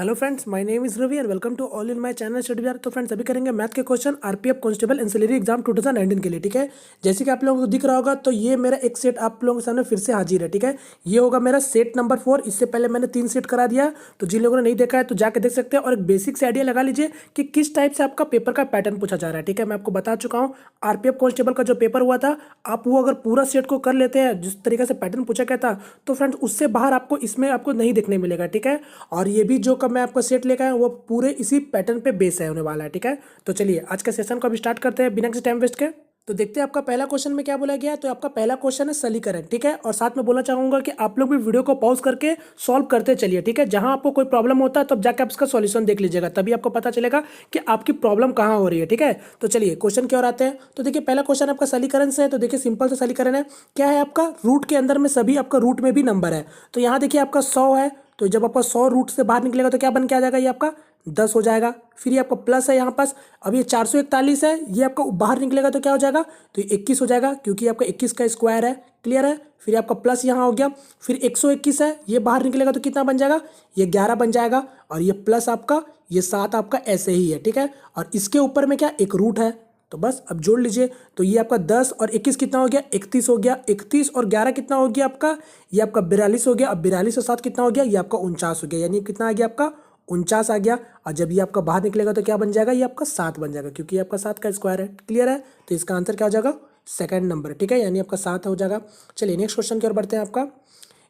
Hello friends, my name is Ravi and welcome to all in my channel study Bihar. तो friends, अभी करेंगे math के क्वेश्चन आरपीएफ कांस्टेबल एंसिलरी एग्जाम 2019 के लिए। ठीक है, जैसे कि आप लोगों को दिख रहा होगा तो ये मेरा एक सेट आप लोगों के सामने फिर से हाजिर है। ठीक है, ये होगा मेरा सेट नंबर 4। इससे पहले मैंने 3 सेट करा दिया, तो जिन लोगों ने नहीं देखा है तो जाकर देख सकते हैं और एक बेसिक से आइडिया लगा लीजिए कि किस टाइप से आपका पेपर का पैटर्न पूछा जा रहा है। ठीक है, मैं आपको बता चुका हूँ आरपीएफ कांस्टेबल का जो पेपर हुआ था, आप वो अगर पूरा सेट को कर लेते हैं जिस तरीके से पैटर्न पूछा गया था, तो फ्रेंड्स उससे बाहर आपको इसमें आपको नहीं देखने मिलेगा। ठीक है, और ये भी जो मैं आपको सेट लेकर आया हूं, वो पूरे इसी पैटर्न पे बेस है होने वाला है। ठीक है, तो चलिए आज के सेशन को अभी स्टार्ट करते हैं बिना किसी टाइम वेस्ट के। तो देखते हैं आपका पहला क्वेश्चन में क्या बोला गया है। तो आपका पहला क्वेश्चन है सलीकरण। ठीक है, और साथ में बोलना चाहूंगा कि आप लोग भी वीडियो को पॉज करके सॉल्व करते चलिए। ठीक है, जहां आपको कोई प्रॉब्लम होता है तब जाके आप इसका सॉल्यूशन देख लीजिएगा, तभी आपको पता चलेगा कि आपकी प्रॉब्लम कहाँ हो रही है। ठीक है, तो चलिए क्वेश्चन की ओर आते हैं। तो देखिए पहला क्वेश्चन आपका सलीकरण से है। तो देखिए सिंपल सा सलीकरण है। क्या है आपका रूट के अंदर में सभी आपका रूट में भी नंबर है। तो यहाँ देखिए आपका 100 है, तो जब आपका 100 रूट से बाहर निकलेगा तो क्या बन के आ जाएगा, ये आपका 10 हो जाएगा। फिर ये आपका प्लस है यहाँ पास, अब ये 441 है, ये आपका बाहर निकलेगा तो क्या हो जाएगा, तो ये 21 हो जाएगा क्योंकि आपका 21 का स्क्वायर है। क्लियर है। फिर आपका प्लस यहाँ हो गया, फिर 121 है, ये बाहर निकलेगा तो कितना बन जाएगा, ये 11 बन जाएगा। और ये प्लस आपका ये 7 आपका ऐसे ही है। ठीक है, और इसके ऊपर में क्या एक रूट है, तो बस अब जोड़ लीजिए। तो ये आपका 10 और 21 कितना हो गया, 31 हो गया। 31 और 11 कितना हो गया आपका, ये आपका 42 हो गया। अब 42 और 7 कितना हो गया, ये आपका 49 हो गया। यानी कितना आ गया आपका 49 आ गया। और जब ये आपका बाहर निकलेगा तो क्या बन जाएगा, ये आपका 7 बन जाएगा क्योंकि ये आपका 7 का स्क्वायर है। क्लियर है, तो इसका आंसर क्या हो जाएगा, सेकंड नंबर। ठीक है, यानी आपका 7 हो जाएगा। चलिए नेक्स्ट क्वेश्चन की ओर बढ़ते हैं। आपका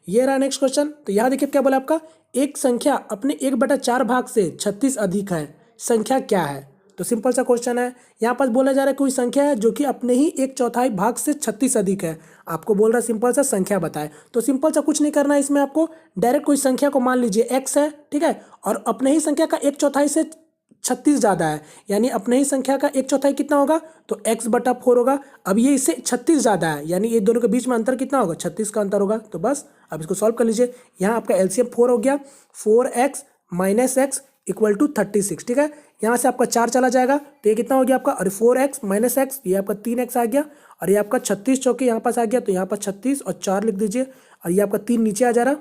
ये रहा नेक्स्ट क्वेश्चन। तो यहाँ देखिए क्या बोला आपका, एक संख्या अपने 1/4 भाग से 36 अधिक है, संख्या क्या है। तो सिंपल सा क्वेश्चन है। यहाँ पास बोला जा रहा है कोई संख्या है जो कि अपने ही 1/4 भाग से 36 अधिक है। आपको बोल रहा है सिंपल सा संख्या बताए। तो सिंपल सा कुछ नहीं करना है इसमें, आपको डायरेक्ट कोई संख्या को मान लीजिए x है। ठीक है, और अपने ही संख्या का 1/4 से 36 ज़्यादा है, यानी अपने ही संख्या का 1/4 कितना होगा, तो x/4 होगा। अब ये इससे 36 ज़्यादा है, यानी ये दोनों के बीच में अंतर कितना होगा, 36 का अंतर होगा। तो बस अब इसको सॉल्व कर लीजिए। यहाँ आपका एलसीएम 4 हो गया, 4x - x = 36। ठीक है, यहाँ से आपका 4 चला जाएगा तो ये कितना हो गया आपका, और 4x - x ये आपका 3x आ गया। और ये आपका 36 चौके यहाँ पास आ गया, तो यहाँ पर 36 और 4 लिख दीजिए। और ये आपका 3 नीचे आ जा रहा,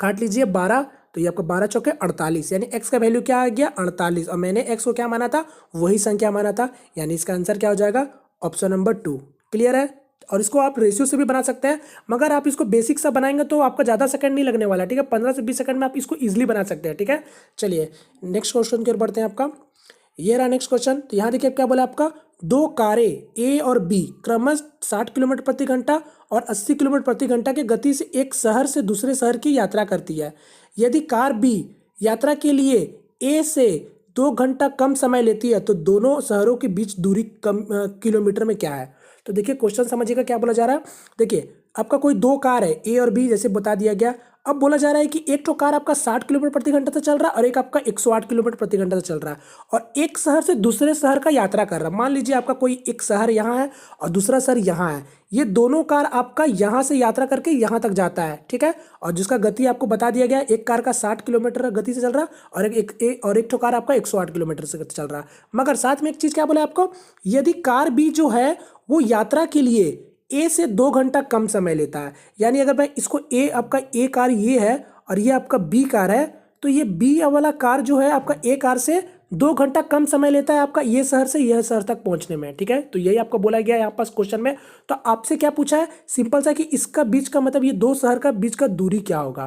काट लीजिए 12, तो ये आपका 12 चौके 48, यानी x का वैल्यू क्या आ गया 48। और मैंने x को क्या माना था, वही संख्या माना था, यानी इसका आंसर क्या हो जाएगा, ऑप्शन नंबर 2। क्लियर है। और इसको आप रेशियो से भी बना सकते हैं, मगर आप इसको बेसिक सा बनाएंगे तो आपका ज़्यादा सेकंड नहीं लगने वाला। ठीक है, 15 से 20 सेकंड में आप इसको ईजिली बना सकते हैं। ठीक है, चलिए नेक्स्ट क्वेश्चन की ओर बढ़ते हैं। आपका ये रहा नेक्स्ट क्वेश्चन। तो यहाँ देखिए क्या बोला आपका, दो कारें ए और बी क्रमश 60 किलोमीटर प्रति घंटा और 80 किलोमीटर प्रति घंटा की गति से एक शहर से दूसरे शहर की यात्रा करती है। यदि कार बी यात्रा के लिए ए से 2 घंटा कम समय लेती है तो दोनों शहरों के बीच दूरी कम किलोमीटर में क्या है। तो देखिए क्वेश्चन समझिएगा क्या बोला जा रहा है। देखिए आपका कोई 2 कार है ए और बी, जैसे बता दिया गया। अब बोला जा रहा है कि एक तो कार आपका 60 किलोमीटर प्रति घंटा से चल रहा है और एक आपका 108 किलोमीटर प्रति घंटा से चल रहा है, और एक शहर से दूसरे शहर का यात्रा कर रहा है। मान लीजिए आपका कोई एक शहर यहाँ है और दूसरा शहर यहाँ है। ये दोनों कार आपका यहाँ से यात्रा करके यहाँ तक जाता है। ठीक है, और जिसका गति आपको बता दिया गया, एक कार का 60 किलोमीटर गति से चल रहा है और एक कार आपका 108 किलोमीटर से चल रहा है। मगर साथ में एक चीज़ क्या बोला आपको, यदि कार बी जो है वो यात्रा के लिए ए से 2 घंटा कम समय लेता है, यानी अगर मैं इसको ए आपका ए कार ये है और ये आपका बी कार है, तो ये बी वाला कार जो है आपका ए कार से 2 घंटा कम समय लेता है आपका ये शहर से यह शहर तक पहुंचने में। ठीक है, तो यही आपको बोला गया है यहाँ पास क्वेश्चन में। तो आपसे क्या पूछा है, सिंपल सा कि इसका बीच का मतलब ये 2 शहर का बीच का दूरी क्या होगा।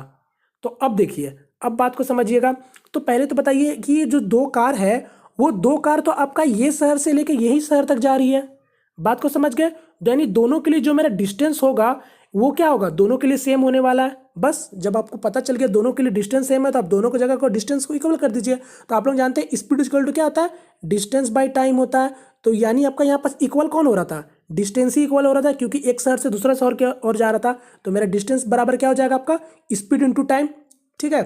तो अब देखिए, अब बात को समझिएगा। तो पहले तो बताइए कि ये जो 2 कार है, वो 2 कार तो आपका ये शहर से लेकर यही शहर तक जा रही है। बात को समझ गए, यानी दोनों के लिए जो मेरा डिस्टेंस होगा वो क्या होगा, दोनों के लिए सेम होने वाला है। बस जब आपको पता चल गया दोनों के लिए डिस्टेंस सेम है, तो आप दोनों की जगह को डिस्टेंस को इक्वल कर दीजिए। तो आप लोग जानते हैं स्पीड इक्वल टू क्या होता है, डिस्टेंस बाय टाइम होता है। तो यानी आपका यहाँ पास इक्वल कौन हो रहा था, डिस्टेंस ही इक्वल हो रहा था, क्योंकि एक शहर से दूसरा शहर की ओर जा रहा था। तो मेरा डिस्टेंस बराबर क्या हो जाएगा, आपका स्पीड इंटू टाइम। ठीक है,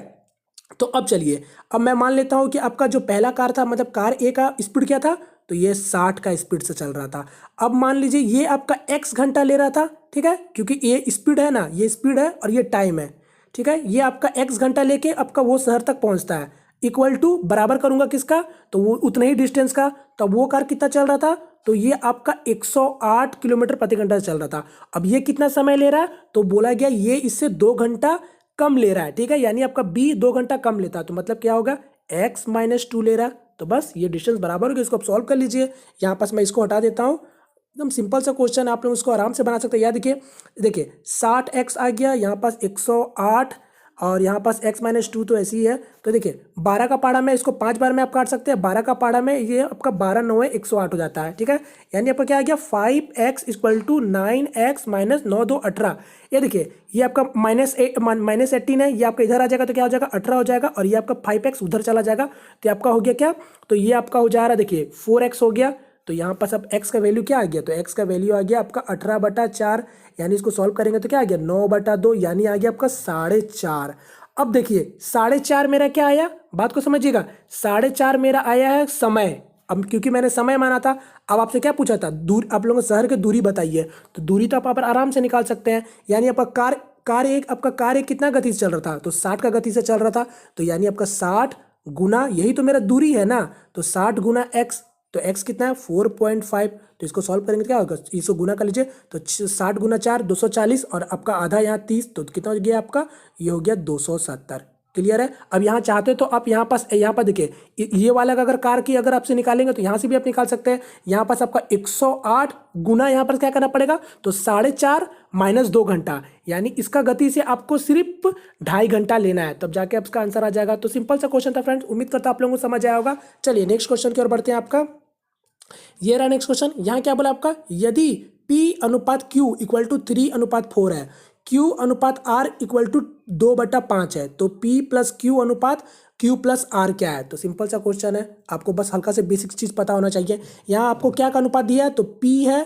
तो अब चलिए, अब मैं मान लेता हूं कि आपका जो पहला कार था, मतलब कार ए का स्पीड क्या था, तो ये 60 का स्पीड से चल रहा था। अब मान लीजिए ये आपका x घंटा ले रहा था। ठीक है, क्योंकि ये स्पीड है ना, ये स्पीड है और ये टाइम है। ठीक है, ये आपका x घंटा लेके आपका वो शहर तक पहुंचता है, इक्वल टू बराबर करूंगा किसका, तो वो उतने ही डिस्टेंस का। तो वो कार कितना चल रहा था, तो ये आपका 108 किलोमीटर प्रति घंटा से चल रहा था। अब ये कितना समय ले रहा है, तो बोला गया ये इससे 2 घंटा कम ले रहा है, ठीक है, यानी आपका बी 2 घंटा कम लेता है, तो मतलब क्या होगा, x माइनस 2 ले रहा है, तो बस ये डिस्टेंस बराबर हो गया। इसको आप सॉल्व कर लीजिए। यहाँ पास मैं इसको हटा देता हूँ। एकदम सिंपल सा क्वेश्चन, आप लोग उसको आराम से बना सकते हैं। याद देखिए 60x आ गया, यहाँ पास 108 और यहाँ पास x माइनस 2 तो ऐसी ही है। तो देखिए 12 का पाड़ा में इसको 5 बार में आप काट सकते हैं। 12 का पाड़ा में ये आपका 12 9 108 हो जाता है, ठीक है। यानी आपका क्या आ गया, 5x equal to 9x minus 9 2 18। ये देखिए ये आपका -18 है, ये आपका इधर आ जाएगा तो क्या हो जाएगा 18 हो जाएगा, और ये आपका 5x उधर चला जाएगा तो आपका हो गया क्या, तो ये आपका हो जा रहा है देखिए 4x हो गया। तो यहाँ पर अब x का वैल्यू क्या आ गया, तो x का वैल्यू आ गया आपका 18/4, यानी इसको सॉल्व करेंगे तो क्या आ गया 9/2, यानी आ गया आपका 4.5। अब देखिए 4.5 मेरा क्या आया, बात को समझिएगा, 4.5 मेरा आया है समय। अब क्योंकि मैंने समय माना था, अब आपसे क्या पूछा था, दूर, आप लोगों को शहर की दूरी बताइए, तो दूरी तो आप आराम से निकाल सकते हैं। यानी आपका कार एक कितना गति से चल रहा था, तो 60 का गति से चल रहा था, तो यानी आपका 60 गुना, यही तो मेरा दूरी है ना, तो 60 गुना x, तो x कितना है 4.5। तो इसको सॉल्व करेंगे तो क्या होगा, इसको गुना कर लीजिए, तो 60 गुना 4 240, और आपका आधा यहाँ 30, तो कितना हो गया आपका, ये हो गया 270। क्लियर है। अब यहाँ चाहते तो आप यहाँ पास, यहाँ पर देखिए ये वाला अगर कार की अगर आपसे निकालेंगे तो यहाँ से भी आप निकाल सकते हैं। यहाँ पास आपका 108 गुना यहाँ पर क्या करना पड़ेगा, तो 4.5 माइनस 2 घंटा, यानी इसका गति से आपको सिर्फ 2.5 घंटा लेना है, तब जाके आपका आंसर आ जाएगा। तो सिंपल सा क्वेश्चन था फ्रेंड्स, उम्मीद करता हूं आप लोगों को समझ आया होगा। चलिए नेक्स्ट क्वेश्चन की ओर बढ़ते हैं। आपका ये रहा नेक्स्ट क्वेश्चन। यहाँ क्या बोला आपका, यदि P अनुपात Q इक्वल टू 3:4 है, Q अनुपात R इक्वल टू 2/5 है, तो P प्लस Q अनुपात Q प्लस R क्या है। तो सिंपल सा क्वेश्चन है, आपको बस हल्का से बेसिक चीज पता होना चाहिए। यहाँ आपको क्या का अनुपात दिया है, तो P है,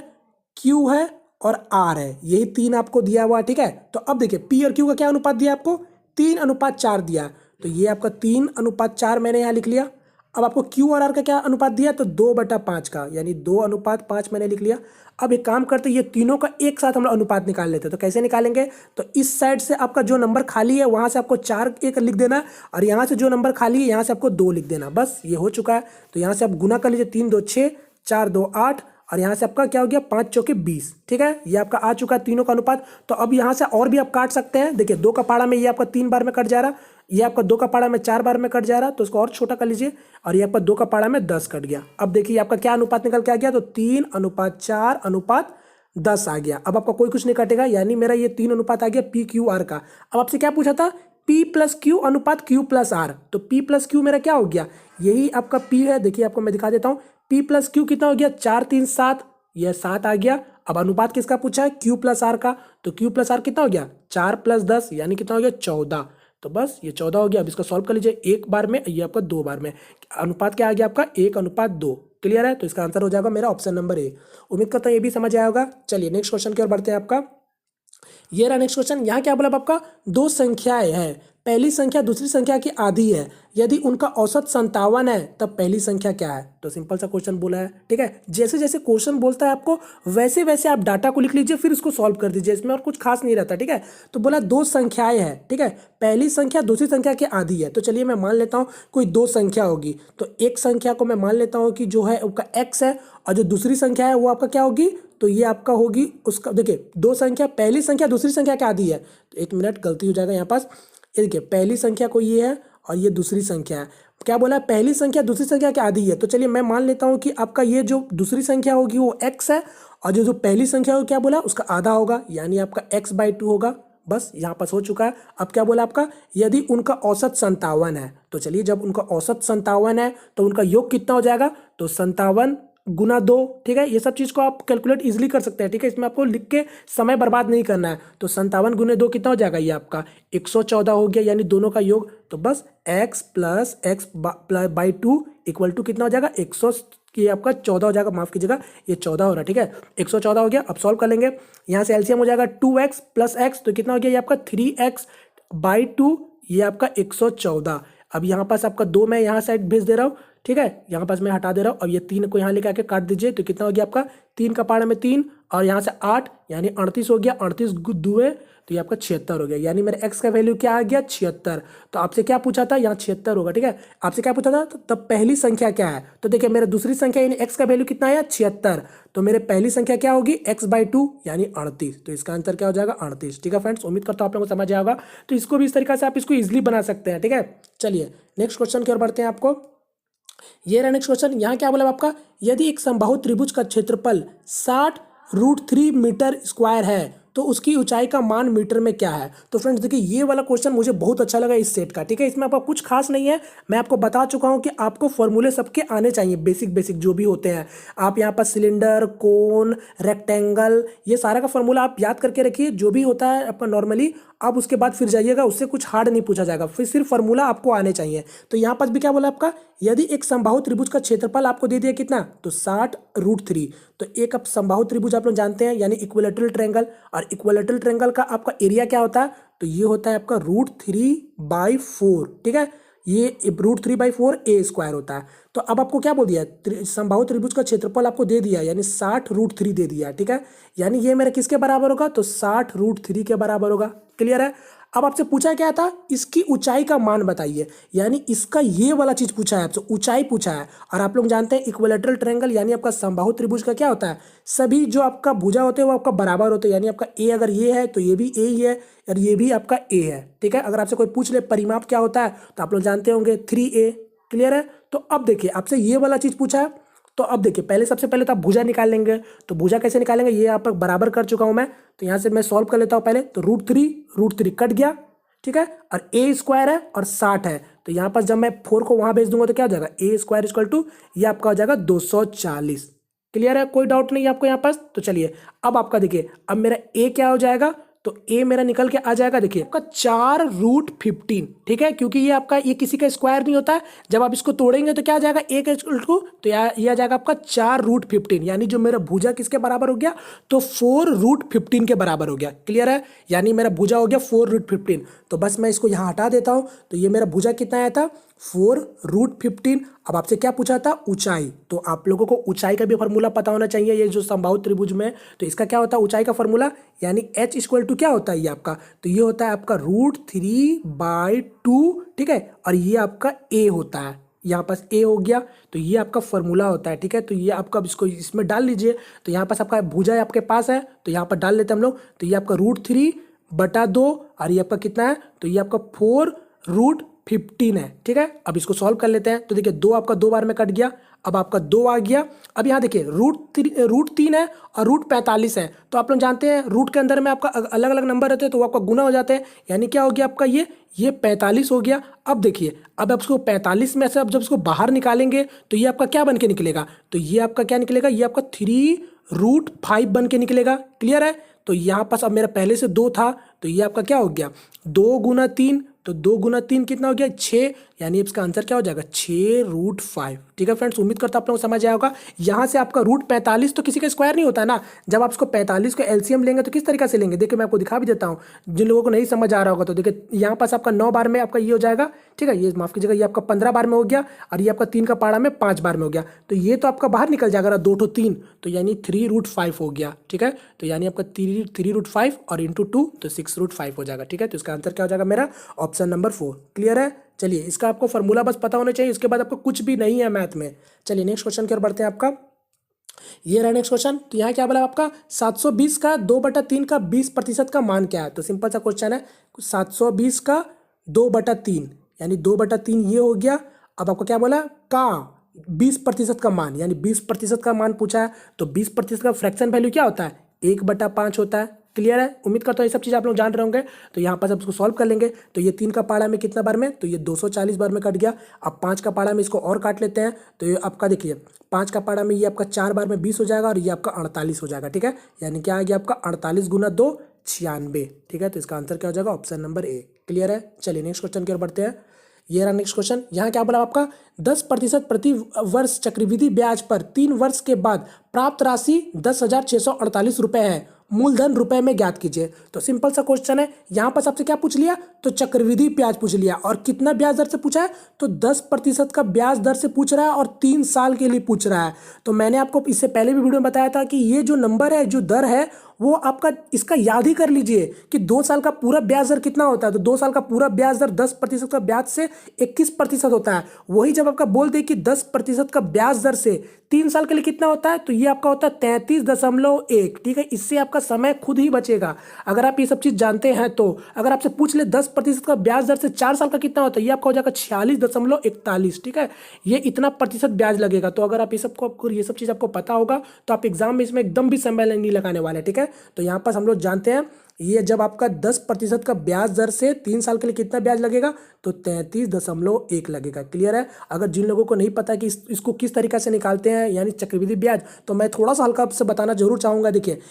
Q है और R है, यही तीन आपको दिया हुआ, ठीक है। तो अब देखिए P और Q का क्या अनुपात दिया आपको, 3:4 दिया, तो ये आपका 3:4 मैंने यहाँ लिख लिया। अब आपको Q और R का क्या अनुपात दिया, तो 2/5 का, यानी 2:5 मैंने लिख लिया। अब एक काम करते, ये तीनों का एक साथ हम लोग अनुपात निकाल लेते हैं। तो कैसे निकालेंगे, तो इस साइड से आपका जो नंबर खाली है वहां से आपको 4 एक लिख देना, और यहाँ से जो नंबर खाली है यहाँ से आपको 2 लिख देना, बस ये हो चुका है। तो यहाँ से आप गुना कर लीजिए, 3 2 6, 4 2 8, और यहाँ से आपका क्या हो गया 5 चौके 20, ठीक है। ये आपका आ चुका है तीनों का अनुपात। तो अब यहाँ से और भी आप काट सकते हैं। देखिए 2 का पाड़ा में ये आपका 3 बार में कट जा रहा, ये आपका 2 का पाड़ा में 4 बार में कट जा रहा, तो इसको और छोटा कर लीजिए, और ये आपका 2 का पाड़ा में 10 कट गया। अब देखिए आपका क्या अनुपात निकल के आ गया, तो 3:4:10 आ गया। अब आपका कोई कुछ नहीं कटेगा, यानी मेरा ये 3 अनुपात आ गया P Q R का। अब आपसे क्या पूछा था, P प्लस Q अनुपात Q प्लस R, तो P प्लस Q मेरा क्या हो गया, यही आपका P है। देखिए आपको मैं दिखा देता हूँ, P प्लस Q कितना हो गया, 4 3 7, यह 7 आ गया। अब अनुपात किसका पूछा है, Q प्लस R का, तो Q प्लस R कितना हो गया 4 + 10, यानी कितना हो गया 14। तो बस ये 14 हो गया। अब इसका सॉल्व कर लीजिए, एक बार में, ये आपका 2 बार में, अनुपात क्या आ गया आपका 1:2। क्लियर है। तो इसका आंसर हो जाएगा मेरा ऑप्शन नंबर ए। उम्मीद करता हूँ ये भी समझ आया होगा। चलिए नेक्स्ट क्वेश्चन की ओर बढ़ते हैं। आपका ये रहा नेक्स्ट क्वेश्चन। यहाँ क्या बोला आपका, दो संख्याएं हैं, पहली संख्या दूसरी संख्या की आधी है, यदि उनका औसत 57 है तब पहली संख्या क्या है। तो सिंपल सा क्वेश्चन बोला है, ठीक है। जैसे जैसे क्वेश्चन बोलता है आपको वैसे वैसे आप डाटा को लिख लीजिए, फिर उसको सॉल्व कर दीजिए, इसमें और कुछ खास नहीं रहता, ठीक है। तो बोला दो संख्याएं हैं, ठीक है, पहली संख्या दूसरी संख्या की आधी है। तो चलिए मैं मान लेता हूँ कोई दो संख्या होगी, तो एक संख्या को मैं मान लेता हूँ कि जो है उसका x है, और जो दूसरी संख्या है वो आपका क्या होगी, तो ये आपका होगी उसका, देखिए दो संख्या, पहली संख्या दूसरी संख्या की आधी है, तो एक मिनट गलती हो जाएगा यहाँ पास। ये देखिए पहली संख्या को ये है और ये दूसरी संख्या है, क्या बोला है, पहली संख्या दूसरी संख्या की आधी है। तो चलिए मैं मान लेता हूँ कि आपका ये जो दूसरी संख्या होगी वो x है, और जो पहली संख्या होगी क्या बोला उसका आधा होगा, यानी आपका x/2 होगा। बस यहाँ पास हो चुका है। अब क्या बोला आपका, यदि उनका औसत 57 है, तो चलिए जब उनका औसत 57 है तो उनका योग कितना हो जाएगा, तो 57 गुना 2, ठीक है। ये सब चीज़ को आप कैलकुलेट इजीली कर सकते हैं, ठीक है, इसमें आपको लिख के समय बर्बाद नहीं करना है। तो 57 गुने 2 कितना हो जाएगा, ये आपका 114 हो गया, यानी दोनों का योग। तो बस x + x/2 इक्वल टू कितना हो जाएगा 100, ये आपका 14 हो जाएगा, माफ कीजिएगा ये 14 हो रहा है, ठीक है, 114 हो गया। अब सॉल्व कर लेंगे, यहाँ से एलसीएम हो जाएगा 2x + x, तो कितना हो गया ये आपका 3x/2, ये आपका 114। अब यहाँ पास आपका 2 मैं यहाँ साइड भेज दे रहा हूँ, ठीक है, यहाँ पास मैं हटा दे रहा हूँ। अब ये 3 को यहाँ लेकर आके काट दीजिए, तो कितना हो गया आपका 3 का पाड़ा में 3 और यहाँ से 8 यानी 38 हो गया, 38 दुए तो ये आपका 76 हो गया, यानी मेरे x का वैल्यू क्या आ गया 76। तो आपसे क्या पूछा था, यहाँ 76 होगा, ठीक है। आपसे क्या पूछा था, तो तब पहली संख्या क्या है, तो देखिए मेरे दूसरी संख्या यानी x का वैल्यू कितना आया 76, तो मेरे पहली संख्या क्या होगी x/2 यानी 38, तो इसका आंसर क्या हो जाएगा 38, ठीक है फ्रेंड्स। उम्मीद करता हूँ आप लोगों को समझ आया होगा। तो इसको भी इस तरीके से आप इसको इजिली बना सकते हैं, ठीक है। चलिए नेक्स्ट क्वेश्चन की ओर बढ़ते हैं। आपको ये रहा नेक्स्ट क्वेश्चन। यहाँ क्या बोला आपका, यदि एक समबाहु त्रिभुज का क्षेत्रफल 60√3 मीटर स्क्वायर है तो उसकी ऊंचाई का मान मीटर में क्या है। तो फ्रेंड्स देखिए ये वाला क्वेश्चन मुझे बहुत अच्छा लगा इस सेट का, ठीक है। इसमें आपका कुछ खास नहीं है, मैं आपको बता चुका हूं कि आपको फॉर्मूले सबके आने चाहिए, बेसिक बेसिक जो भी होते हैं। आप यहाँ पर सिलेंडर, कोन, रेक्टेंगल, ये सारा का फॉर्मूला आप याद करके रखिए, जो भी होता है आपका नॉर्मली। आप उसके बाद फिर जाइएगा, उससे कुछ हार्ड नहीं पूछा जाएगा, फिर सिर्फ फॉर्मूला आपको आने चाहिए। तो यहाँ पर भी क्या बोला आपका, यदि एक समबाहु त्रिभुज का क्षेत्रफल आपको दे दिया कितना, तो 60√3। तो एक अब समबाहु त्रिभुज आप लोग जानते हैं यानी इक्विलैटरल ट्रायंगल, और इक्विलैटरल ट्रायंगल का आपका एरिया क्या होता है, तो ये होता है आपका √3/4, ठीक है। ये √3/4 ए स्क्वायर होता है। तो अब आपको क्या बोल दिया, समबाहु त्रिभुज का क्षेत्रफल आपको दे दिया यानी 60√3 दे दिया, ठीक है। यानी ये मेरा किसके बराबर होगा, तो 60√3 के बराबर होगा। क्लियर है। अब आपसे पूछा क्या था, इसकी ऊंचाई का मान बताइए, यानी इसका ये वाला चीज पूछा है आपसे, ऊंचाई पूछा है। और आप लोग जानते हैं इक्विलैटरल ट्रायंगल यानी आपका समबाहु त्रिभुज का क्या होता है, सभी जो आपका भुजा होते हैं वो आपका बराबर होते हैं, यानी आपका ए अगर ये है तो ये भी ए ही है, और ये भी आपका ए है, ठीक है। अगर आपसे कोई पूछ ले परिमाप क्या होता है तो आप लोग जानते होंगे 3a। क्लियर है। तो अब देखिए आपसे ये वाला चीज पूछा है, तो अब देखिए पहले सबसे पहले तो आप भुजा निकाल लेंगे। तो भुजा कैसे निकालेंगे, ये यहाँ पर बराबर कर चुका हूं मैं, तो यहाँ से मैं सॉल्व कर लेता हूँ पहले। तो √3 कट गया, ठीक है, और ए स्क्वायर है और 60 है, तो यहाँ पर जब मैं 4 को वहां भेज दूंगा तो क्या हो जाएगा, ए स्क्वायर इक्वल टू ये आपका हो जाएगा 240। क्लियर है, कोई डाउट नहीं है आपको यहाँ पास। तो चलिए अब आपका देखिए, अब मेरा ए क्या हो जाएगा, तो ए मेरा निकल के आ जाएगा, देखिए आपका 4√15, ठीक है, क्योंकि ये आपका ये किसी का स्क्वायर नहीं होता है। जब आप इसको तोड़ेंगे तो क्या आ जाएगा, ए का इक्वल टू, तो ये आ जाएगा आपका 4√15, यानी जो मेरा भुजा किसके बराबर हो गया, तो 4√15 के बराबर हो गया। क्लियर है, यानी मेरा भुजा हो गया 4√15। तो बस मैं इसको यहाँ हटा देता हूँ, तो ये मेरा भुजा कितना आया था 4√15। अब आपसे क्या पूछा था, ऊंचाई। तो आप लोगों को ऊंचाई का भी फॉर्मूला पता होना चाहिए, ये जो समबाहु त्रिभुज में, तो इसका क्या होता है ऊंचाई का फॉर्मूला, यानी h इक्वल टू क्या होता है ये आपका, तो ये होता है आपका √3/2, ठीक है, और ये आपका a होता है, यहाँ पास a हो गया, तो ये आपका फॉर्मूला होता है, ठीक है। तो ये आपका इसको इसमें डाल लीजिए, तो यहाँ पास आपका भुजा आपके पास है, तो यहाँ पर डाल लेते हैं हम लोग। तो ये आपका √3/2 और ये आपका कितना है, तो ये आपका 4√15 है, ठीक है। अब इसको सॉल्व कर लेते हैं। तो देखिए 2 आपका 2 बार में कट गया, अब आपका 2 आ गया। अब यहाँ देखिए √3 है और √45 है, तो आप लोग जानते हैं रूट के अंदर में आपका अलग अलग नंबर रहते हैं तो वो आपका गुना हो जाते हैं, यानी क्या हो गया आपका ये 45 हो गया। अब देखिए अब आप इसको 45 में से अब जब इसको बाहर निकालेंगे तो ये आपका क्या बन के निकलेगा, तो ये आपका क्या निकलेगा, ये आपका 3√5 बन के निकलेगा। क्लियर है। तो यहाँ पास अब मेरा पहले से 2 था, तो ये आपका क्या हो गया 2 गुना 3, तो 2 गुना 3 कितना हो गया 6, यानी इसका आंसर क्या हो जाएगा 6√5। ठीक है फ्रेंड्स, उम्मीद करता हूं आप लोगों को समझ आया होगा। यहाँ से आपका √45 तो किसी का स्क्वायर नहीं होता है ना, जब आप इसको 45 को एलसीएम लेंगे तो किस तरीके से लेंगे, देखिए मैं आपको दिखा भी देता हूँ जिन लोगों को नहीं समझ आ रहा होगा। तो देखिए यहाँ पास आपका 9 बार में आपका ये हो जाएगा, ठीक है, ये माफ कीजिएगा, ये आपका 15 बार में हो गया, और ये आपका 3 का पाड़ा में 5 बार में हो गया, तो ये तो आपका बाहर निकल जाएगा 2 तो 3, तो यानी 3√5 हो गया। ठीक है, तो यानी आपका 3√5 और इंटू 2 तो 6√5 हो जाएगा। ठीक है, तो इसका आंसर क्या हो जाएगा मेरा ऑप्शन नंबर 4। क्लियर है। चलिए इसका आपको फॉर्मूला बस पता होना चाहिए, इसके बाद आपको कुछ भी नहीं है मैथ में। चलिए नेक्स्ट क्वेश्चन की ओर बढ़ते हैं। आपका ये रहा नेक्स्ट क्वेश्चन। तो यहाँ क्या बोला आपका 720 का 2/3 का 20% का मान क्या है। तो सिंपल सा क्वेश्चन है, 720 का 2/3 यानी 2/3 ये हो गया। अब आपको क्या बोला का 20% का मान, यानी 20% का मान पूछा है, तो 20% का फ्रैक्शन वैल्यू क्या होता है 1/5 होता है। क्लियर है, उम्मीद करता हूँ ये सब चीज़ आप लोग जान रहे होंगे। तो यहाँ पर जब इसको सॉल्व कर लेंगे तो ये 3 का पाड़ा में कितना बार में, तो ये 240 बार में कट गया। अब 5 का पाड़ा में इसको और काट लेते हैं, तो ये आपका देखिए 5 का पाड़ा में ये आपका 4 बार में 20 हो जाएगा, और ये आपका 48 हो जाएगा। ठीक है, यानी क्या आ गया आपका 48 गुना 2 96। ठीक है, तो इसका आंसर क्या हो जाएगा ऑप्शन नंबर ए। क्लियर है। चलिए नेक्स्ट क्वेश्चन की ओर बढ़ते हैं। ये रहा नेक्स्ट क्वेश्चन। यहाँ क्या बोला आपका 10% प्रति वर्ष चक्रवृद्धि ब्याज पर 3 वर्ष के बाद प्राप्त राशि 10,648 रुपये है। मूलधन रुपए में ज्ञात कीजिए। तो सिंपल सा क्वेश्चन है, यहाँ पर सबसे क्या पूछ लिया, तो चक्रवृद्धि ब्याज पूछ लिया। और कितना ब्याज दर से पूछा है, तो 10% का ब्याज दर से पूछ रहा है और 3 साल के लिए पूछ रहा है। तो मैंने आपको इससे पहले भी वीडियो में बताया था कि ये जो नंबर है, जो दर है, वो आपका इसका याद ही कर लीजिए कि 2 साल का पूरा ब्याज दर कितना होता है। तो 2 साल का पूरा ब्याज दर 10% का ब्याज से 21% होता है। वही जब आपका बोल दे कि 10% का ब्याज दर से 3 साल के लिए कितना होता है, तो ये आपका होता है 33.1। ठीक है, इससे आपका समय खुद ही बचेगा अगर आप ये सब चीज़ जानते हैं। तो अगर आपसे पूछ ले 10% का ब्याज दर से 4 साल का कितना होता है, ये आपका हो जाएगा 46.41। ठीक है, ये इतना प्रतिशत ब्याज लगेगा। तो अगर आप ये सब चीज़ आपको पता होगा तो आप एग्जाम में इसमें एकदम भी समय नहीं लगाने वाले। ठीक है, तो यहाँ पर हम लोग जानते हैं, ये जब आपका 10% का ब्याज दर से 3 साल के लिए कितना ब्याज लगेगा, तो 33.1 लगेगा। क्लियर है। अगर जिन लोगों को नहीं पता कि इसको किस तरीके से निकालते हैं, यानी चक्रवृद्धि ब्याज, तो मैं थोड़ा सा हल्का आपसे बताना जरूर चाहूंगा। देखिए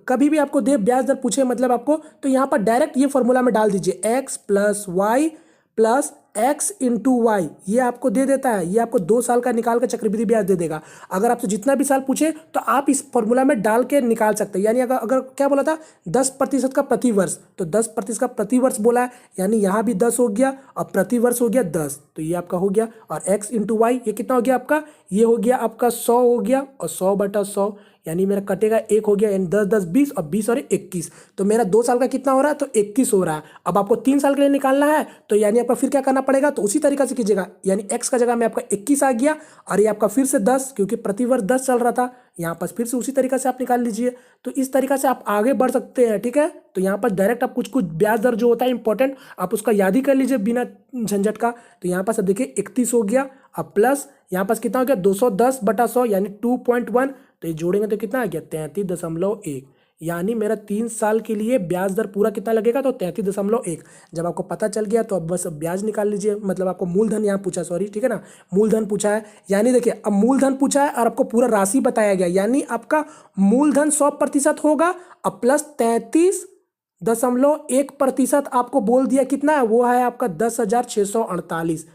कभी भी आपको दे ब्याज दर पूछे मतलब आपको, तो यहाँ पर डायरेक्ट ये फॉर्मूला में डाल दीजिए, x plus Y plus x into Y, ये आपको दे देता है। ये आपको 2 साल का निकाल कर चक्रवृद्धि ब्याज दे देगा। अगर आपसे जितना भी साल पूछे तो आप इस फॉर्मूला में डाल के निकाल सकते हैं। यानी अगर क्या बोला था, 10% का प्रतिवर्ष, तो 10% का प्रतिवर्ष बोला है, यानी यहाँ भी 10 हो गया और प्रतिवर्ष हो गया 10, तो ये आपका हो गया। और x इंटू वाई ये कितना हो गया आपका, ये हो गया आपका 100 हो गया, और 100/100 यानी मेरा कटेगा 1 हो गया, यानी 10 10 20 और 20 और 21। तो मेरा 2 साल का कितना हो रहा है, तो 21 हो रहा है। अब आपको 3 साल के लिए निकालना है, तो यानी आपका फिर क्या करना पड़ेगा, तो उसी तरीके से कीजिएगा। यानी x का जगह में आपका 21 आ गया, और ये आपका फिर से 10, क्योंकि प्रतिवर्ष 10 चल रहा था, यहाँ पर फिर से उसी तरीके से आप निकाल लीजिए। तो इस तरीके से आप आगे बढ़ सकते हैं। ठीक है, तो यहाँ पर डायरेक्ट आप कुछ ब्याज दर जो होता है इंपॉर्टेंट, आप उसका याद ही कर लीजिए बिना झंझट का। तो यहाँ पर सब देखिए 31 हो गया, अब प्लस यहाँ पर कितना हो गया, 210/100 यानी 2.1, तो ये जोड़ेंगे तो कितना आ गया, 33.1। यानी मेरा 3 साल के लिए ब्याज दर पूरा कितना लगेगा, तो 33.1। जब आपको पता चल गया तो अब बस ब्याज निकाल लीजिए। मतलब आपको मूलधन यहाँ पूछा, सॉरी, ठीक है ना, मूलधन पूछा है। यानी देखिए अब मूलधन पूछा है और आपको पूरा राशि बताया गया, यानी आपका मूलधन 100% होगा, अब प्लस 33.1% आपको बोल दिया कितना है, वो है आपका 10,648।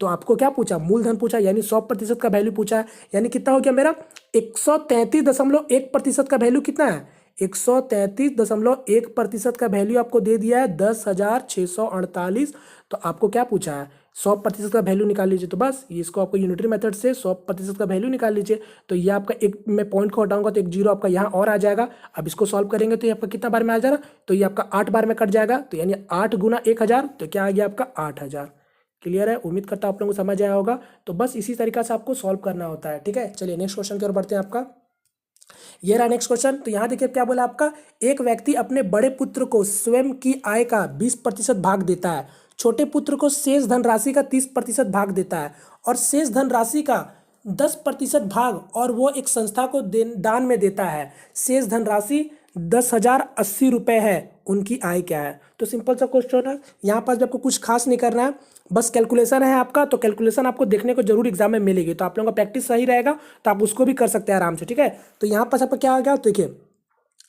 तो आपको क्या पूछा, मूलधन पूछा, यानी 100% का वैल्यू पूछा है। यानी कितना हो गया मेरा 133.1% का वैल्यू कितना है, 133.1% का वैल्यू आपको दे दिया है 10,648। तो आपको क्या पूछा है, 100% का वैल्यू निकाल लीजिए। तो बस इसको आपको यूनिटरी मेथड से 100% का वैल्यू निकाल लीजिए। तो ये आपका एक, मैं पॉइंट को हटाऊंगा तो एक जीरो आपका यहाँ और आ जाएगा। अब इसको सॉल्व करेंगे तो ये आपका कितना बार में आ जाएगा, तो ये आपका 8 बार में कट जाएगा। तो यानी 8 गुना 1000, तो क्या आ गया आपका 8000। क्लियर है, उम्मीद करता हूं आप लोगों को समझ आया होगा। तो बस इसी तरीका से आपको सॉल्व करना होता है। ठीक है, चलिए नेक्स्ट क्वेश्चन की ओर बढ़ते हैं। आपका ये रहा नेक्स्ट क्वेश्चन। तो यहाँ देखिए क्या बोला आपका, एक व्यक्ति अपने बड़े पुत्र को स्वयं की आय का 20% भाग देता है, छोटे पुत्र को शेष धनराशि का 30% भाग देता है, और शेष धनराशि का 10% भाग और वो एक संस्था को दान में देता है। शेष धनराशि 10,080 रुपये है, उनकी आय क्या है। तो सिंपल सा क्वेश्चन है, यहाँ पास भी आपको कुछ खास नहीं करना है, बस कैलकुलेशन है आपका। तो कैलकुलेशन आपको देखने को जरूर एग्जाम में मिलेगी, तो आप लोगों का प्रैक्टिस सही रहेगा तो आप उसको भी कर सकते हैं आराम से। ठीक है, तो यहाँ पास आपका क्या आ गया, तो देखिए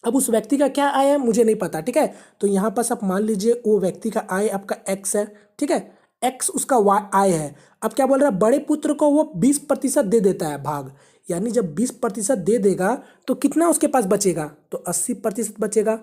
अब उस व्यक्ति का क्या आय है मुझे नहीं पता। ठीक है, तो यहाँ पास आप मान लीजिए वो व्यक्ति का आय आपका x है। ठीक है, x उसका आय है। अब क्या बोल रहा है, बड़े पुत्र को वो 20% दे देता है भाग, यानी जब 20% दे देगा तो कितना उसके पास बचेगा, तो 80% बचेगा।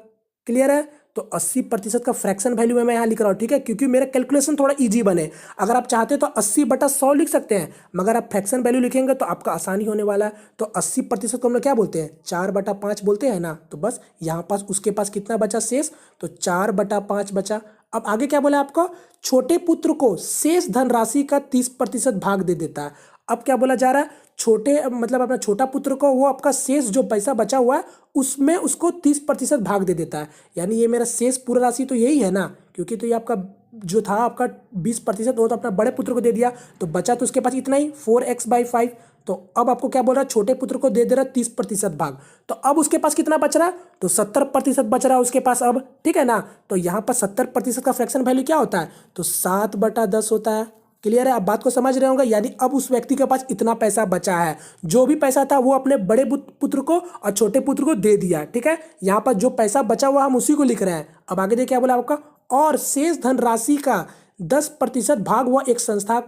क्लियर है, तो 80% का फ्रैक्शन वैल्यू मैं यहाँ लिख रहा हूँ। ठीक है, क्योंकि मेरा कैलकुलेशन थोड़ा इजी बने। अगर आप चाहते तो 80/100 लिख सकते हैं, मगर आप फ्रैक्शन वैल्यू लिखेंगे तो आपका आसानी होने वाला है। तो 80% को हम लोग क्या बोलते हैं, 4/5 बोलते हैं ना। तो बस यहाँ पास उसके पास कितना बचा शेष, तो 4/5 बचा। अब आगे क्या बोला आपको, छोटे पुत्र को शेष धनराशि का 30% भाग दे देता है। अब क्या बोला जा रहा है, छोटे मतलब अपना छोटा पुत्र को वो आपका शेष जो पैसा बचा हुआ है उसमें उसको 30% भाग दे देता है। यानी ये मेरा शेष पूरा राशि तो यही है ना, क्योंकि तो ये आपका जो था आपका 20% वो तो अपना बड़े पुत्र को दे दिया, तो बचा तो उसके पास इतना ही 4x/5। तो अब आपको क्या बोल रहा है, छोटे पुत्र को दे दे रहा है 30% भाग, तो अब उसके पास कितना बच रहा है, तो 70% बच रहा है उसके पास अब। ठीक है ना, तो यहाँ पर 70% का फ्रैक्शन वैल्यू क्या होता है, तो 7/10 होता है। क्लियर है, आप बात को समझ रहे होंगे। यानी अब उस व्यक्ति के पास इतना पैसा बचा है, जो भी पैसा था वो अपने बड़े पुत्र को और छोटे पुत्र को दे दिया। ठीक है, यहाँ पर जो पैसा बचा हुआ हम उसी को लिख रहे हैं। अब आगे देखिए क्या बोला आपका, और शेष धनराशि का 10% भाग वह एक संस्था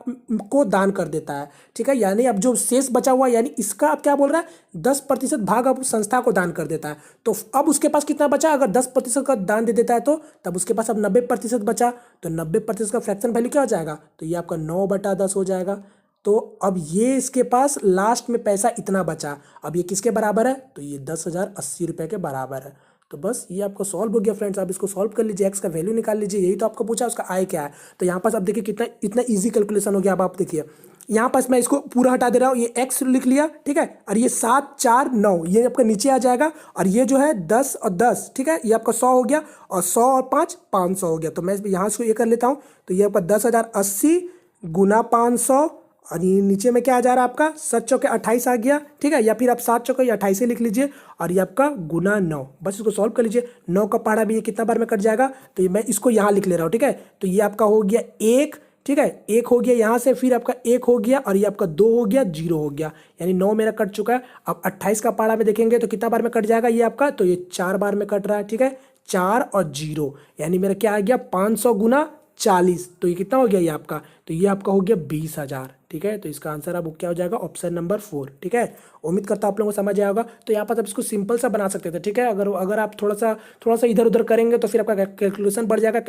को दान कर देता है। ठीक है, यानी अब जो शेष बचा हुआ यानी इसका अब क्या बोल रहा है 10% भाग अब संस्था को दान कर देता है। तो अब उसके पास कितना बचा, अगर 10% का दान दे देता है तो तब उसके पास अब 90% बचा। तो 90% का फ्रैक्शन वैल्यू क्या हो जाएगा, तो ये आपका 9/10 हो जाएगा। तो अब ये इसके पास लास्ट में पैसा इतना बचा, अब ये किसके बराबर है, तो ये 10,080 रुपये के बराबर है। तो बस ये आपका सॉल्व हो गया फ्रेंड्स। आप इसको सॉल्व कर लीजिए, एक्स का वैल्यू निकाल लीजिए, यही तो आपको पूछा उसका आय क्या है। तो यहाँ पास अब देखिए कितना इतना ईजी कैलकुलेशन हो गया। अब आप देखिए यहाँ पास मैं इसको पूरा हटा दे रहा हूँ, ये एक्स लिख लिया, ठीक है, और ये 7, 4, 9 ये आपका नीचे आ जाएगा, और ये जो है 10 और 10, ठीक है, ये आपका 100 हो गया, और 100 और 5 500 हो गया। तो मैं यहाँ से ये कर लेता हूँ, तो ये आपका 10,080 गुना 500, और ये नीचे में क्या आ जा रहा है आपका 7 चौके 28 आ गया, ठीक है, या फिर आप 7 चौके 28 लिख लीजिए, और ये आपका गुना 9। बस इसको सॉल्व कर लीजिए। 9 का पहाड़ा भी ये कितना बार में कट जाएगा, तो ये मैं इसको यहाँ लिख ले रहा हूँ, ठीक है। तो ये आपका हो गया 1, ठीक है, 1 हो गया यहाँ से, फिर आपका 1 हो गया, और ये आपका 2 हो गया, 0 हो गया, यानी 9 मेरा कट चुका है। अब 28 का पहाड़ा में देखेंगे तो कितना बार में कट जाएगा ये आपका, तो ये 4 बार में कट रहा है, ठीक है, 4 और 0, यानी मेरा क्या आ गया 500 गुना 40। तो ये कितना हो गया ये आपका, तो ये आपका हो गया 20,000, ठीक है। तो इसका आंसर अब क्या हो जाएगा, ऑप्शन नंबर 4, ठीक है। उम्मीद करता हूँ आप लोगों को समझ आया होगा। तो यहाँ पर आप इसको सिंपल सा बना सकते थे, ठीक है। अगर आप थोड़ा सा इधर उधर करेंगे तो फिर आपका कैलकुलेशन बढ़ जाएगा,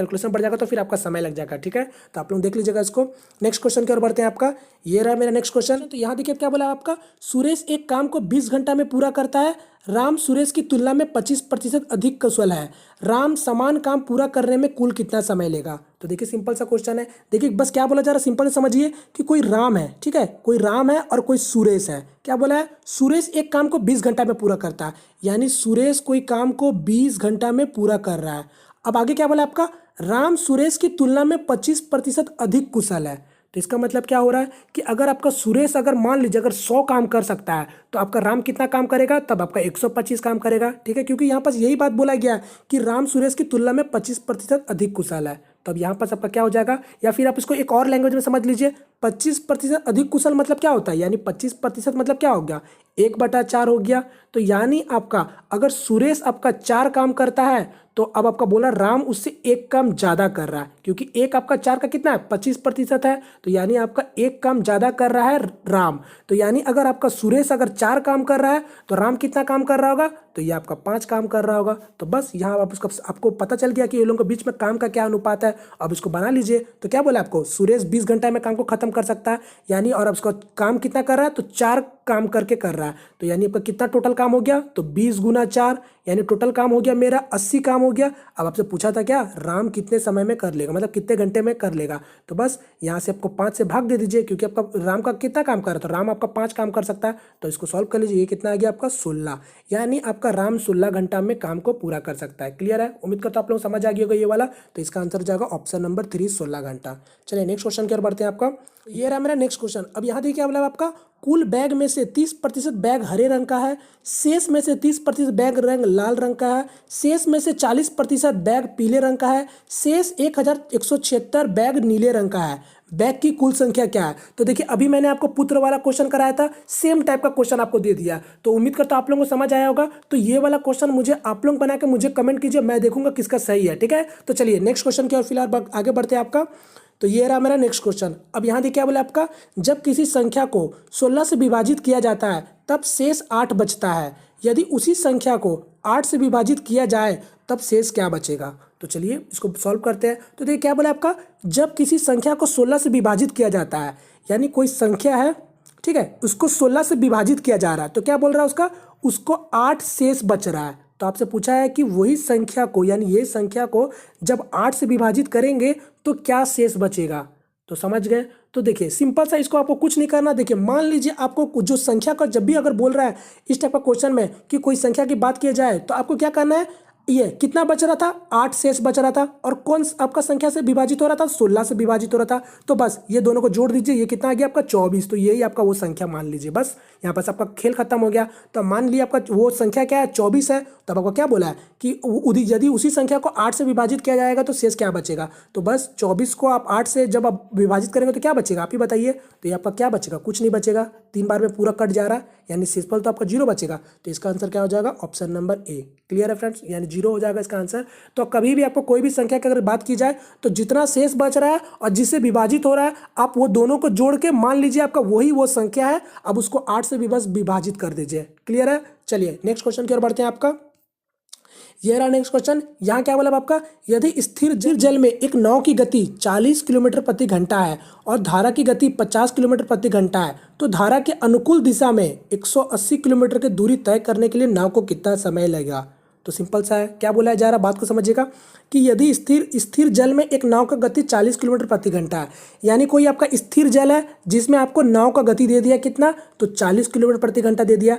तो फिर आपका समय लग जाएगा, ठीक है। तो आप लोग देख लीजिएगा इसको। नेक्स्ट क्वेश्चन की ओर बढ़ते हैं। आपका ये रहा मेरा नेक्स्ट क्वेश्चन। तो यहाँ देखिए क्या बोला आपका, सुरेश एक काम को 20 घंटा में पूरा करता है, राम सुरेश की तुलना में 25% अधिक कुशल है, राम समान काम पूरा करने में कुल कितना समय लेगा। तो देखिए सिंपल सा क्वेश्चन है। देखिए बस क्या बोला जा रहा है, सिंपल से समझिए कि कोई राम है, ठीक है, कोई राम है और कोई सुरेश है। क्या बोला है, सुरेश एक काम को 20 घंटा में पूरा करता है, यानी सुरेश कोई काम को 20 घंटा में पूरा कर रहा है। अब आगे क्या बोला आपका, राम सुरेश की तुलना में 25% अधिक कुशल है। तो इसका मतलब क्या हो रहा है कि अगर आपका सुरेश अगर मान लीजिए अगर 100 काम कर सकता है, तो आपका राम कितना काम करेगा, तब आपका 125 काम करेगा, ठीक है, क्योंकि यहाँ पर यही बात बोला गया है कि राम सुरेश की तुलना में 25% अधिक कुशल है। तब यहाँ पर आपका क्या हो जाएगा, या फिर आप इसको एक और लैंग्वेज में समझ लीजिए, 25% अधिक कुशल मतलब क्या होता है, यानी 25% मतलब क्या हो गया, 1/4 हो गया। तो यानी आपका अगर सुरेश आपका 4 काम करता है, तो अब आपका बोला राम उससे 1 काम ज़्यादा कर रहा है, क्योंकि 1 आपका 4 का कितना है 25% है, तो यानी आपका 1 काम ज़्यादा कर रहा है राम। तो यानी अगर आपका सुरेश अगर 4 काम कर रहा है, तो राम कितना काम कर रहा होगा, तो ये आपका 5 काम कर रहा होगा। तो बस यहाँ आप उसका आपको पता चल गया कि ये लोगों के बीच में काम का क्या अनुपात है। अब इसको बना लीजिए। तो क्या बोला आपको, सुरेश 20 घंटा में काम को खत्म कर सकता है, यानी और अब उसका काम कितना कर रहा है, तो 4 काम करके कर रहा है। तो यानी आपका कितना टोटल काम हो गया, तो 20 गुना 4, यानी टोटल काम हो गया मेरा 80 काम हो गया। अब आपसे पूछा था क्या, राम कितने समय में कर लेगा, मतलब कितने घंटे में कर लेगा। तो बस यहाँ से आपको 5 से भाग दे दीजिए, क्योंकि आपका राम का कितना काम कर रहा है, तो राम आपका 5 काम कर सकता है। तो इसको सॉल्व कर लीजिए, ये कितना आ गया आपका 16, यानी आपका राम 16 घंटा में काम को पूरा कर सकता है। क्लियर है, उम्मीद करता हूँ आप लोग समझ आ गया होगा ये वाला। तो इसका आंसर जाएगा ऑप्शन नंबर 3, 16 घंटा। चलिए नेक्स्ट क्वेश्चन की ओर बढ़ते हैं। आपका ये रहा मेरा नेक्स्ट क्वेश्चन। अब यहाँ देखिए क्या बोला आपका, कुल बैग में से 30% बैग हरे रंग का है, शेष में से 30% बैग रंग लाल रंग का है, शेष में से 40% बैग पीले रंग का है, शेष 1176 बैग नीले रंग का है, बैग की कुल संख्या क्या है। तो देखिए अभी मैंने आपको पुत्र वाला क्वेश्चन कराया था, सेम टाइप का क्वेश्चन आपको दे दिया। तो उम्मीद करता हूं आप लोगों को समझ आया होगा। तो ये वाला क्वेश्चन मुझे आप लोग बना के मुझे कमेंट कीजिए, मैं देखूंगा किसका सही है, ठीक है। तो चलिए नेक्स्ट क्वेश्चन की ओर फिलहाल आगे बढ़ते हैं। आपका तो ये रहा मेरा नेक्स्ट क्वेश्चन। अब यहाँ देखिए क्या बोला आपका, जब किसी संख्या को 16 से विभाजित किया जाता है तब शेष 8 बचता है, यदि उसी संख्या को 8 से विभाजित किया जाए तब शेष क्या बचेगा। तो चलिए इसको सॉल्व करते हैं। तो देखिए क्या बोला आपका, जब किसी संख्या को 16 से विभाजित किया जाता है, यानी कोई संख्या है, ठीक है, उसको 16 से विभाजित किया जा रहा है, तो क्या बोल रहा है उसको 8 शेष बच रहा है। तो आपसे पूछा है कि वही संख्या को, यानी ये संख्या को जब 8 से विभाजित करेंगे तो क्या शेष बचेगा। तो समझ गए। तो देखिए सिंपल सा, इसको आपको कुछ नहीं करना। देखिए मान लीजिए आपको जो संख्या का जब भी अगर बोल रहा है इस टाइप का क्वेश्चन में कि कोई संख्या की बात की जाए, तो आपको क्या करना है, ये कितना बच रहा था, 8 शेष बच रहा था, और कौन आपका संख्या से विभाजित हो रहा था, 16 से विभाजित हो रहा था। तो बस ये दोनों को जोड़ दीजिए, ये कितना आ गया आपका 24। तो यही आपका वो संख्या मान लीजिए। बस यहाँ पर आपका खेल खत्म हो गया। तो मान लिया आपका वो संख्या क्या है 24 है। तब आपको क्या बोला है कि यदि उसी संख्या को 8 से विभाजित किया जाएगा तो शेष क्या बचेगा। तो बस 24 को आप 8 से जब आप विभाजित करेंगे तो क्या बचेगा, आप ही बताइए। तो ये आपका क्या बचेगा, कुछ नहीं बचेगा, 3 बार में पूरा कट जा रहा है, यानी शेषफल तो आपका 0 बचेगा। तो इसका आंसर क्या हो जाएगा, ऑप्शन नंबर ए। क्लियर है फ्रेंड्स, यानी जीरो हो जाएगा इसका आंसर। तो कभी भी आपको कोई भी संख्या की अगर बात की जाए तो जितना शेष बच रहा है और जिससे विभाजित हो रहा है आप वो दोनों को जोड़ के मान लीजिए आपका वही वो संख्या है, अब उसको 8 से भी बस विभाजित कर दीजिए। क्लियर है? चलिए नेक्स्ट क्वेश्चन की ओर बढ़ते हैं। आपका ये रहा नेक्स्ट क्वेश्चन। यहाँ क्या बोला आपका, यदि स्थिर जल में एक नाव की गति 40 किलोमीटर प्रति घंटा है और धारा की गति 50 किलोमीटर प्रति घंटा है तो धारा के अनुकूल दिशा में 180 किलोमीटर की दूरी तय करने के लिए नाव को कितना समय लगेगा। तो सिंपल सा है, क्या बोला जा रहा है बात को समझिएगा कि यदि स्थिर जल में एक नाव का गति 40 किलोमीटर प्रति घंटा है, यानी कोई आपका स्थिर जल है जिसमें आपको नाव का गति दे दिया कितना, तो 40 किलोमीटर प्रति घंटा दे दिया।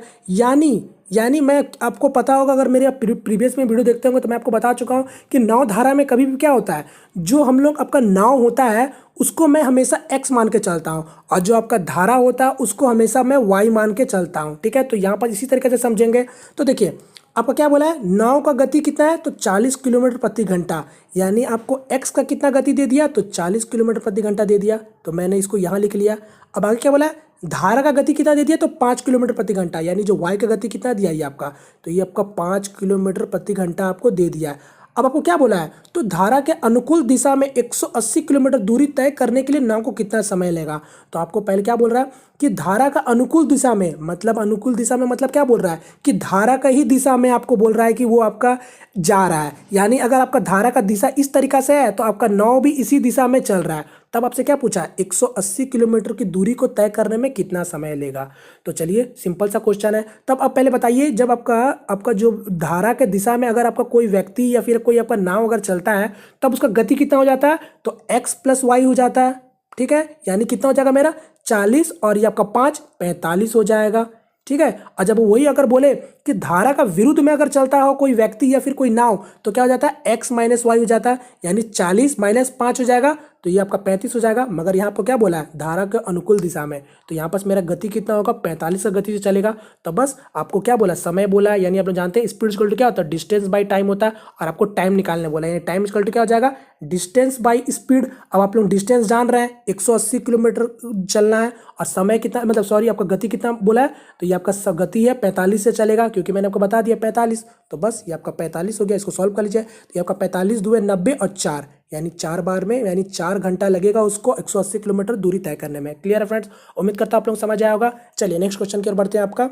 यानी मैं आपको पता होगा, अगर मेरे प्रीवियस में वीडियो देखते होंगे तो मैं आपको बता चुका हूँ कि नाव धारा में कभी भी क्या होता है, जो हम लोग आपका नाव होता है उसको मैं हमेशा x मान के चलता हूँ और जो आपका धारा होता है उसको हमेशा मैं y मान के चलता हूँ। ठीक है, तो यहाँ पर इसी तरीके से समझेंगे। तो देखिए आपका क्या बोला है, नाव का गति कितना है, तो 40 किलोमीटर प्रति घंटा, यानी आपको x का कितना गति दे दिया, तो 40 किलोमीटर प्रति घंटा दे दिया। तो मैंने इसको यहाँ लिख लिया। अब आगे क्या बोला है, धारा का गति कितना दे दिया, तो 5 किलोमीटर प्रति घंटा, यानी जो y का गति कितना दिया ये आपका, तो ये आपका 5 किलोमीटर प्रति घंटा आपको दे दिया। अब आपको क्या बोला है, तो धारा के अनुकूल दिशा में 180 किलोमीटर दूरी तय करने के लिए नाव को कितना समय लगेगा। तो आपको पहले क्या बोल रहा है कि धारा का अनुकूल दिशा में, मतलब अनुकूल दिशा में मतलब क्या बोल रहा है कि धारा का ही दिशा में आपको बोल रहा है कि वो आपका जा रहा है। यानी अगर आपका धारा का दिशा इस तरीका से है तो आपका नाव भी इसी दिशा में चल रहा है। तब आपसे क्या पूछा, 180 किलोमीटर की दूरी को तय करने में कितना समय लेगा। तो चलिए सिंपल सा क्वेश्चन है। तब आप पहले बताइए, जब आपका जो धारा के दिशा में अगर आपका कोई व्यक्ति या फिर कोई आपका नाव अगर चलता है तब उसका गति कितना हो जाता है, तो x + y हो जाता है। ठीक है, यानी कितना हो जाएगा मेरा 40 और ये आपका 5 45 हो जाएगा। ठीक है, और जब वही अगर बोले कि धारा का विरुद्ध में अगर चलता हो कोई व्यक्ति या फिर कोई नाव तो क्या हो जाता है, x - y हो जाता है, यानी 40 - 5 हो जाएगा, तो ये आपका 35 हो जाएगा। मगर यहाँ पर क्या बोला है, धारा के अनुकूल दिशा में, तो यहाँ पर मेरा गति कितना होगा, 45 का गति से चलेगा। तो बस आपको क्या बोला, समय बोला, यानी आप लोग जानते हैं स्पीड इक्वल टू क्या होता है, डिस्टेंस बाई टाइम होता है, और आपको टाइम निकालने बोला, यानी टाइम इक्वल टू क्या हो जाएगा, डिस्टेंस बाई स्पीड। अब आप लोग डिस्टेंस जान रहे हैं 180 किलोमीटर चलना है, और समय कितना, मतलब सॉरी आपका गति कितना बोला है, तो ये आपका गति है 45 से चलेगा, क्योंकि मैंने आपको बता दिया 45। तो बस ये आपका 45 हो गया, इसको सॉल्व कर लीजिए। तो ये आपका 45 × 2 = 90 और 4, यानी 4 बार में, यानी 4 घंटा लगेगा उसको 180 किलोमीटर दूरी तय करने में। क्लियर है फ्रेंड्स, उम्मीद करता हूं आप लोग समझ आया होगा। चलिए नेक्स्ट क्वेश्चन की ओर बढ़ते हैं। आपका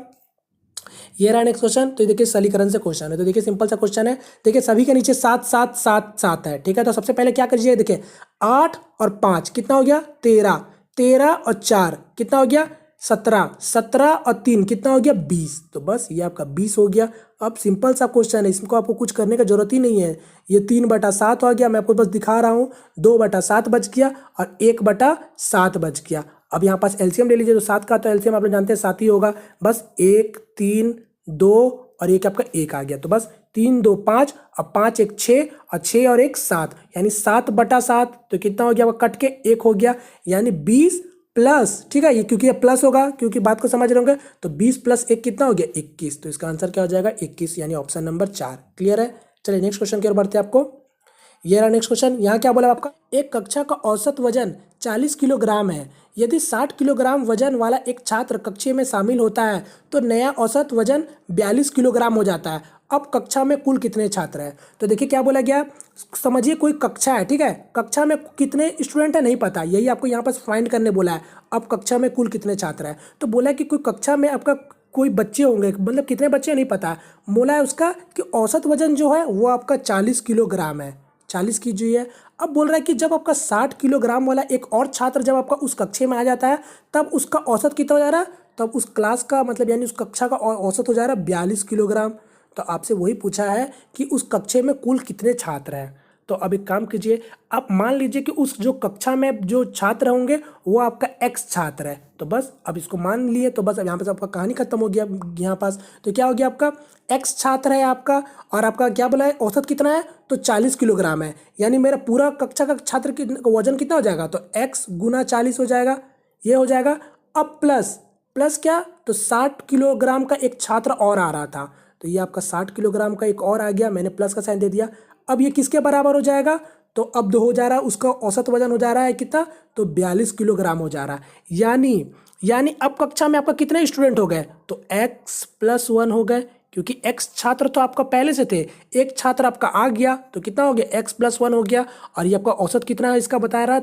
ये रहा नेक्स्ट क्वेश्चन। तो देखिए सरलीकरण से क्वेश्चन है, तो देखिए सिंपल सा क्वेश्चन है। देखिए सभी के नीचे 7 7 7 7 है। ठीक है, तो सबसे पहले क्या करिए, देखिए 8 और 5 कितना हो गया, 13, 13 और 4 कितना हो गया, 17, 17 और 3 कितना हो गया, 20। तो बस ये आपका 20 हो गया। अब सिंपल सा क्वेश्चन है, इसको आपको कुछ करने का जरूरत ही नहीं है। ये 3/7 हो गया, मैं आपको बस दिखा रहा हूँ। 2/7 बच गया और 1/7 बच गया। अब यहाँ पास एलसीएम ले लीजिए, तो 7 का तो एलसीएम आप लोग जानते हैं 7 ही होगा। बस 1 3 2 और एक आपका 1 आ गया, तो बस 3 2 5 और 5 1 6 और 6 और 1 7, यानी 7/7। तो कितना हो गया, वो कट के 1 हो गया, यानी 20 प्लस, ठीक है, ये क्योंकि ये प्लस होगा, क्योंकि बात को समझ रहे होंगे, तो 20 + 1 कितना हो गया, 21। तो इसका आंसर क्या हो जाएगा, 21, यानी ऑप्शन नंबर 4। क्लियर है। चलिए नेक्स्ट क्वेश्चन की ओर बढ़ते हैं। आपको ये रहा नेक्स्ट क्वेश्चन। यहाँ क्या बोला आपका, एक कक्षा का औसत वजन 40 किलोग्राम है। यदि 60 किलोग्राम वजन वाला एक छात्र कक्षा में शामिल होता है तो नया औसत वजन 42 किलोग्राम हो जाता है। अब कक्षा में कुल कितने छात्र हैं। तो देखिए क्या बोला गया, समझिए कोई कक्षा है, ठीक है, कक्षा में कितने स्टूडेंट है नहीं पता, यही आपको यहाँ पर फाइंड करने बोला है। अब कक्षा में कुल कितने छात्र हैं, तो बोला है कि कोई कक्षा में आपका कोई बच्चे होंगे, मतलब कितने बच्चे नहीं पता, बोला है उसका कि औसत वजन जो है वो आपका 40 किलोग्राम है, 40 कीजिए। अब बोल रहा है कि जब आपका 60 किलोग्राम वाला एक और छात्र जब आपका उस कक्षा में आ जाता है तब उसका औसत कितना हो जा रहा है, तब उस क्लास का मतलब यानी उस कक्षा का औसत हो जा रहा है 42 किलोग्राम। तो आपसे वही पूछा है कि उस कक्षा में कुल कितने छात्र हैं। तो अब एक काम कीजिए, आप मान लीजिए कि उस जो कक्षा में जो छात्र होंगे वो आपका x छात्र है। तो बस अब इसको मान लिए, तो बस अब यहाँ पे आपका कहानी खत्म हो गया यहाँ पास। तो क्या हो गया, आपका x छात्र है आपका, और आपका क्या बोला है औसत कितना है, तो 40 किलोग्राम है, यानी मेरा पूरा कक्षा का छात्र का वजन कितना हो जाएगा, तो x × 40 हो जाएगा, ये हो जाएगा। अब प्लस क्या, तो 60 किलोग्राम का एक छात्र और आ रहा था, तो ये आपका 60 किलोग्राम का एक और आ गया, मैंने प्लस का साइन दे दिया। अब ये किसके बराबर हो जाएगा, तो अब 2 हो जा रहा है, उसका औसत वजन हो जा रहा है कितना, तो 42 किलोग्राम हो जा रहा है। यानी अब कक्षा में आपका कितने स्टूडेंट हो गए, तो x + 1 हो गए, क्योंकि x छात्र तो आपका पहले से थे, एक छात्र आपका आ गया तो कितना हो गया x+1 हो गया, और ये आपका औसत कितना है इसका बता रहा है,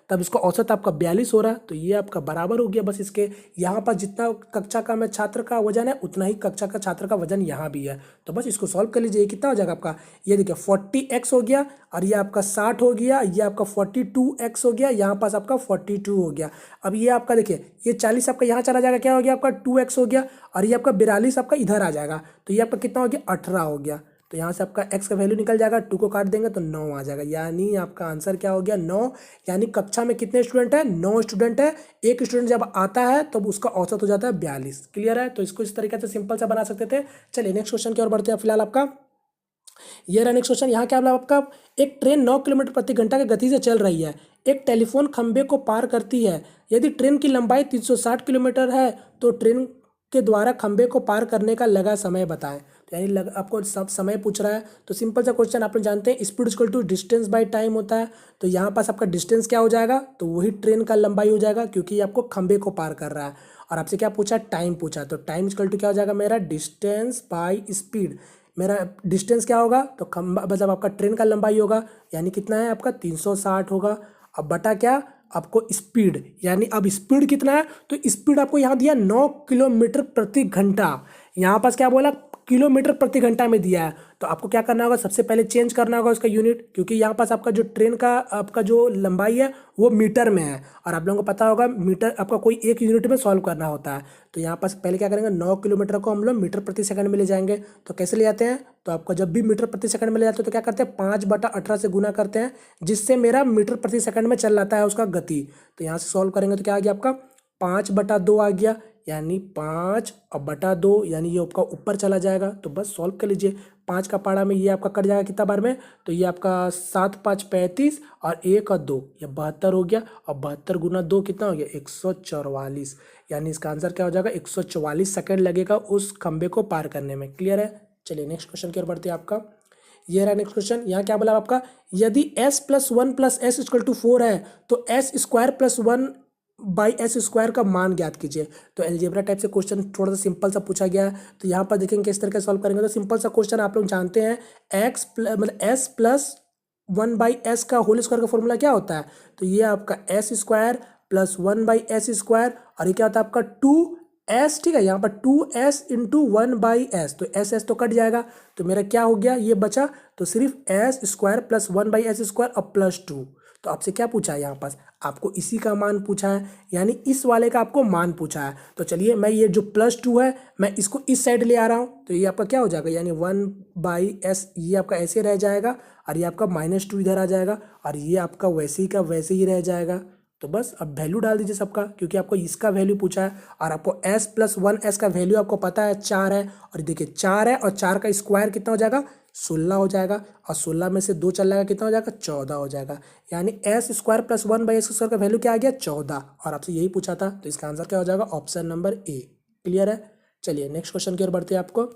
तब इसका औसत आपका 42 हो रहा है, तो ये आपका बराबर हो गया बस इसके। यहाँ पर जितना कक्षा का में छात्र का वजन है उतना ही कक्षा का छात्र का वजन यहाँ भी है, तो बस इसको सॉल्व कर लीजिए। कितना हो जाएगा आपका, ये देखिए 40x हो गया, और ये आपका 60 हो गया, ये आपका 42x हो गया, यहाँ पास आपका 42 हो गया। अब ये आपका देखिए ये 40 आपका यहाँ चला जाएगा, क्या हो गया आपका 2x हो गया, और ये आपका 42 आपका इधर आ जाएगा, तो ये आपका कितना हो गया 18 हो गया। तो यहाँ से आपका x का वैल्यू निकल जाएगा, 2 को काट देंगे तो 9 आ जाएगा, यानी आपका आंसर क्या हो गया 9। यानी कक्षा में कितने स्टूडेंट है, 9 स्टूडेंट है। एक स्टूडेंट जब आता है तब उसका औसत हो जाता है 42। क्लियर है, तो इसको इस तरीके से सिंपल सा बना सकते थे। चलिए नेक्स्ट क्वेश्चन की ओर बढ़ते हैं। फिलहाल आपका ये रहा नेक्स्ट क्वेश्चन। यहाँ क्या बोला आपका, एक ट्रेन 9 किलोमीटर प्रति घंटा की गति से चल रही है, एक टेलीफोन खंबे को पार करती है। यदि ट्रेन की लंबाई 360 किलोमीटर है तो ट्रेन के द्वारा खंबे को पार करने का लगा समय बताएं। तो यानी आपको सब समय पूछ रहा है, तो सिंपल सा क्वेश्चन आप लोग जानते हैं speed equal to distance by time होता है। तो यहाँ पास आपका डिस्टेंस क्या हो जाएगा, तो वही ट्रेन का लंबाई हो जाएगा, क्योंकि ये आपको खंबे को पार कर रहा है। और आपसे क्या पूछा, टाइम पूछा, तो टाइम इक्वल टू क्या हो जाएगा मेरा, डिस्टेंस बाय स्पीड। मेरा डिस्टेंस क्या होगा, तो खंबा मतलब आपका ट्रेन का लंबाई होगा, यानी कितना है आपका 360 होगा। अब बटा क्या, आपको स्पीड, यानी अब स्पीड कितना है, तो स्पीड आपको यहाँ दिया 9 किलोमीटर प्रति घंटा। यहाँ पास क्या बोला, किलोमीटर प्रति घंटा में दिया है, तो आपको क्या करना होगा, सबसे पहले चेंज करना होगा उसका यूनिट, क्योंकि यहाँ पास आपका जो ट्रेन का आपका जो लंबाई है वो मीटर में है, और आप लोगों को पता होगा मीटर आपका कोई एक यूनिट में सॉल्व करना होता है। तो यहाँ पास पहले क्या करेंगे, 9 किलोमीटर को हम लोग मीटर प्रति सेकंड में ले जाएंगे। तो कैसे ले जाते हैं, तो आपको जब भी मीटर प्रति सेकंड में ले जाते हैं तो क्या करते हैं, 5/18 से गुना करते हैं, जिससे मेरा मीटर प्रति सेकंड में चल जाता है उसका गति। तो यहाँ से सॉल्व करेंगे तो क्या आ गया आपका 5/2 आ गया, यानी 5/2, यानी ये आपका ऊपर चला जाएगा। तो बस सॉल्व कर लीजिए, 5 का पारा में ये आपका कट जाएगा कितना बार में, तो ये आपका 7 5 35 और 1 और 2 ये 72 हो गया, और 72 गुना 2 कितना हो गया 144, यानी इसका आंसर क्या हो जाएगा 144 सेकेंड लगेगा उस खंबे को पार करने में। क्लियर है, चलिए नेक्स्ट क्वेश्चन की ओर बढ़ते हैं। आपका ये रहा नेक्स्ट क्वेश्चन। यहाँ क्या बोला आपका, यदि s+1 + s = 4 है तो s² + 1/s² का मान ज्ञात कीजिए। तो अलजेब्रा टाइप से क्वेश्चन थोड़ा सा सिंपल सा पूछा गया है, तो यहाँ पर देखेंगे किस तरह से सॉल्व करेंगे। तो सिंपल सा क्वेश्चन आप लोग जानते हैं, s+1/s का होल स्क्वायर का फॉर्मूला क्या होता है, तो ये आपका s² + 1/s², और ये क्या होता है आपका 2s, ठीक है, यहाँ पर 2s × 1/s, तो s तो कट जाएगा, तो मेरा क्या हो गया, ये बचा, तो सिर्फ s² + 1/s² और +2। तो आपसे क्या पूछा है, यहाँ पास आपको इसी का मान पूछा है, यानी इस वाले का आपको मान पूछा है। तो चलिए मैं ये जो +2 है मैं इसको इस साइड ले आ रहा हूँ, तो ये आपका क्या हो जाएगा, यानी 1/s ये आपका ऐसे रह जाएगा, और ये आपका -2 इधर आ जाएगा, और ये आपका वैसे ही का वैसे ही रह जाएगा। तो बस अब वैल्यू डाल दीजिए सबका, क्योंकि आपको इसका वैल्यू पूछा है, और आपको s+1s का वैल्यू आपको पता है 4 है, और देखिए 4 है, और 4 का स्क्वायर कितना हो जाएगा 16 हो जाएगा, और 16 में से 2 चल जाएगा कितना हो जाएगा 14 हो जाएगा, यानी s² + 1/s² का वैल्यू क्या आ गया 14, और आपसे यही पूछा था, तो इसका आंसर क्या हो जाएगा ऑप्शन नंबर ए। क्लियर है, चलिए नेक्स्ट क्वेश्चन की ओर बढ़ते हैं। आपको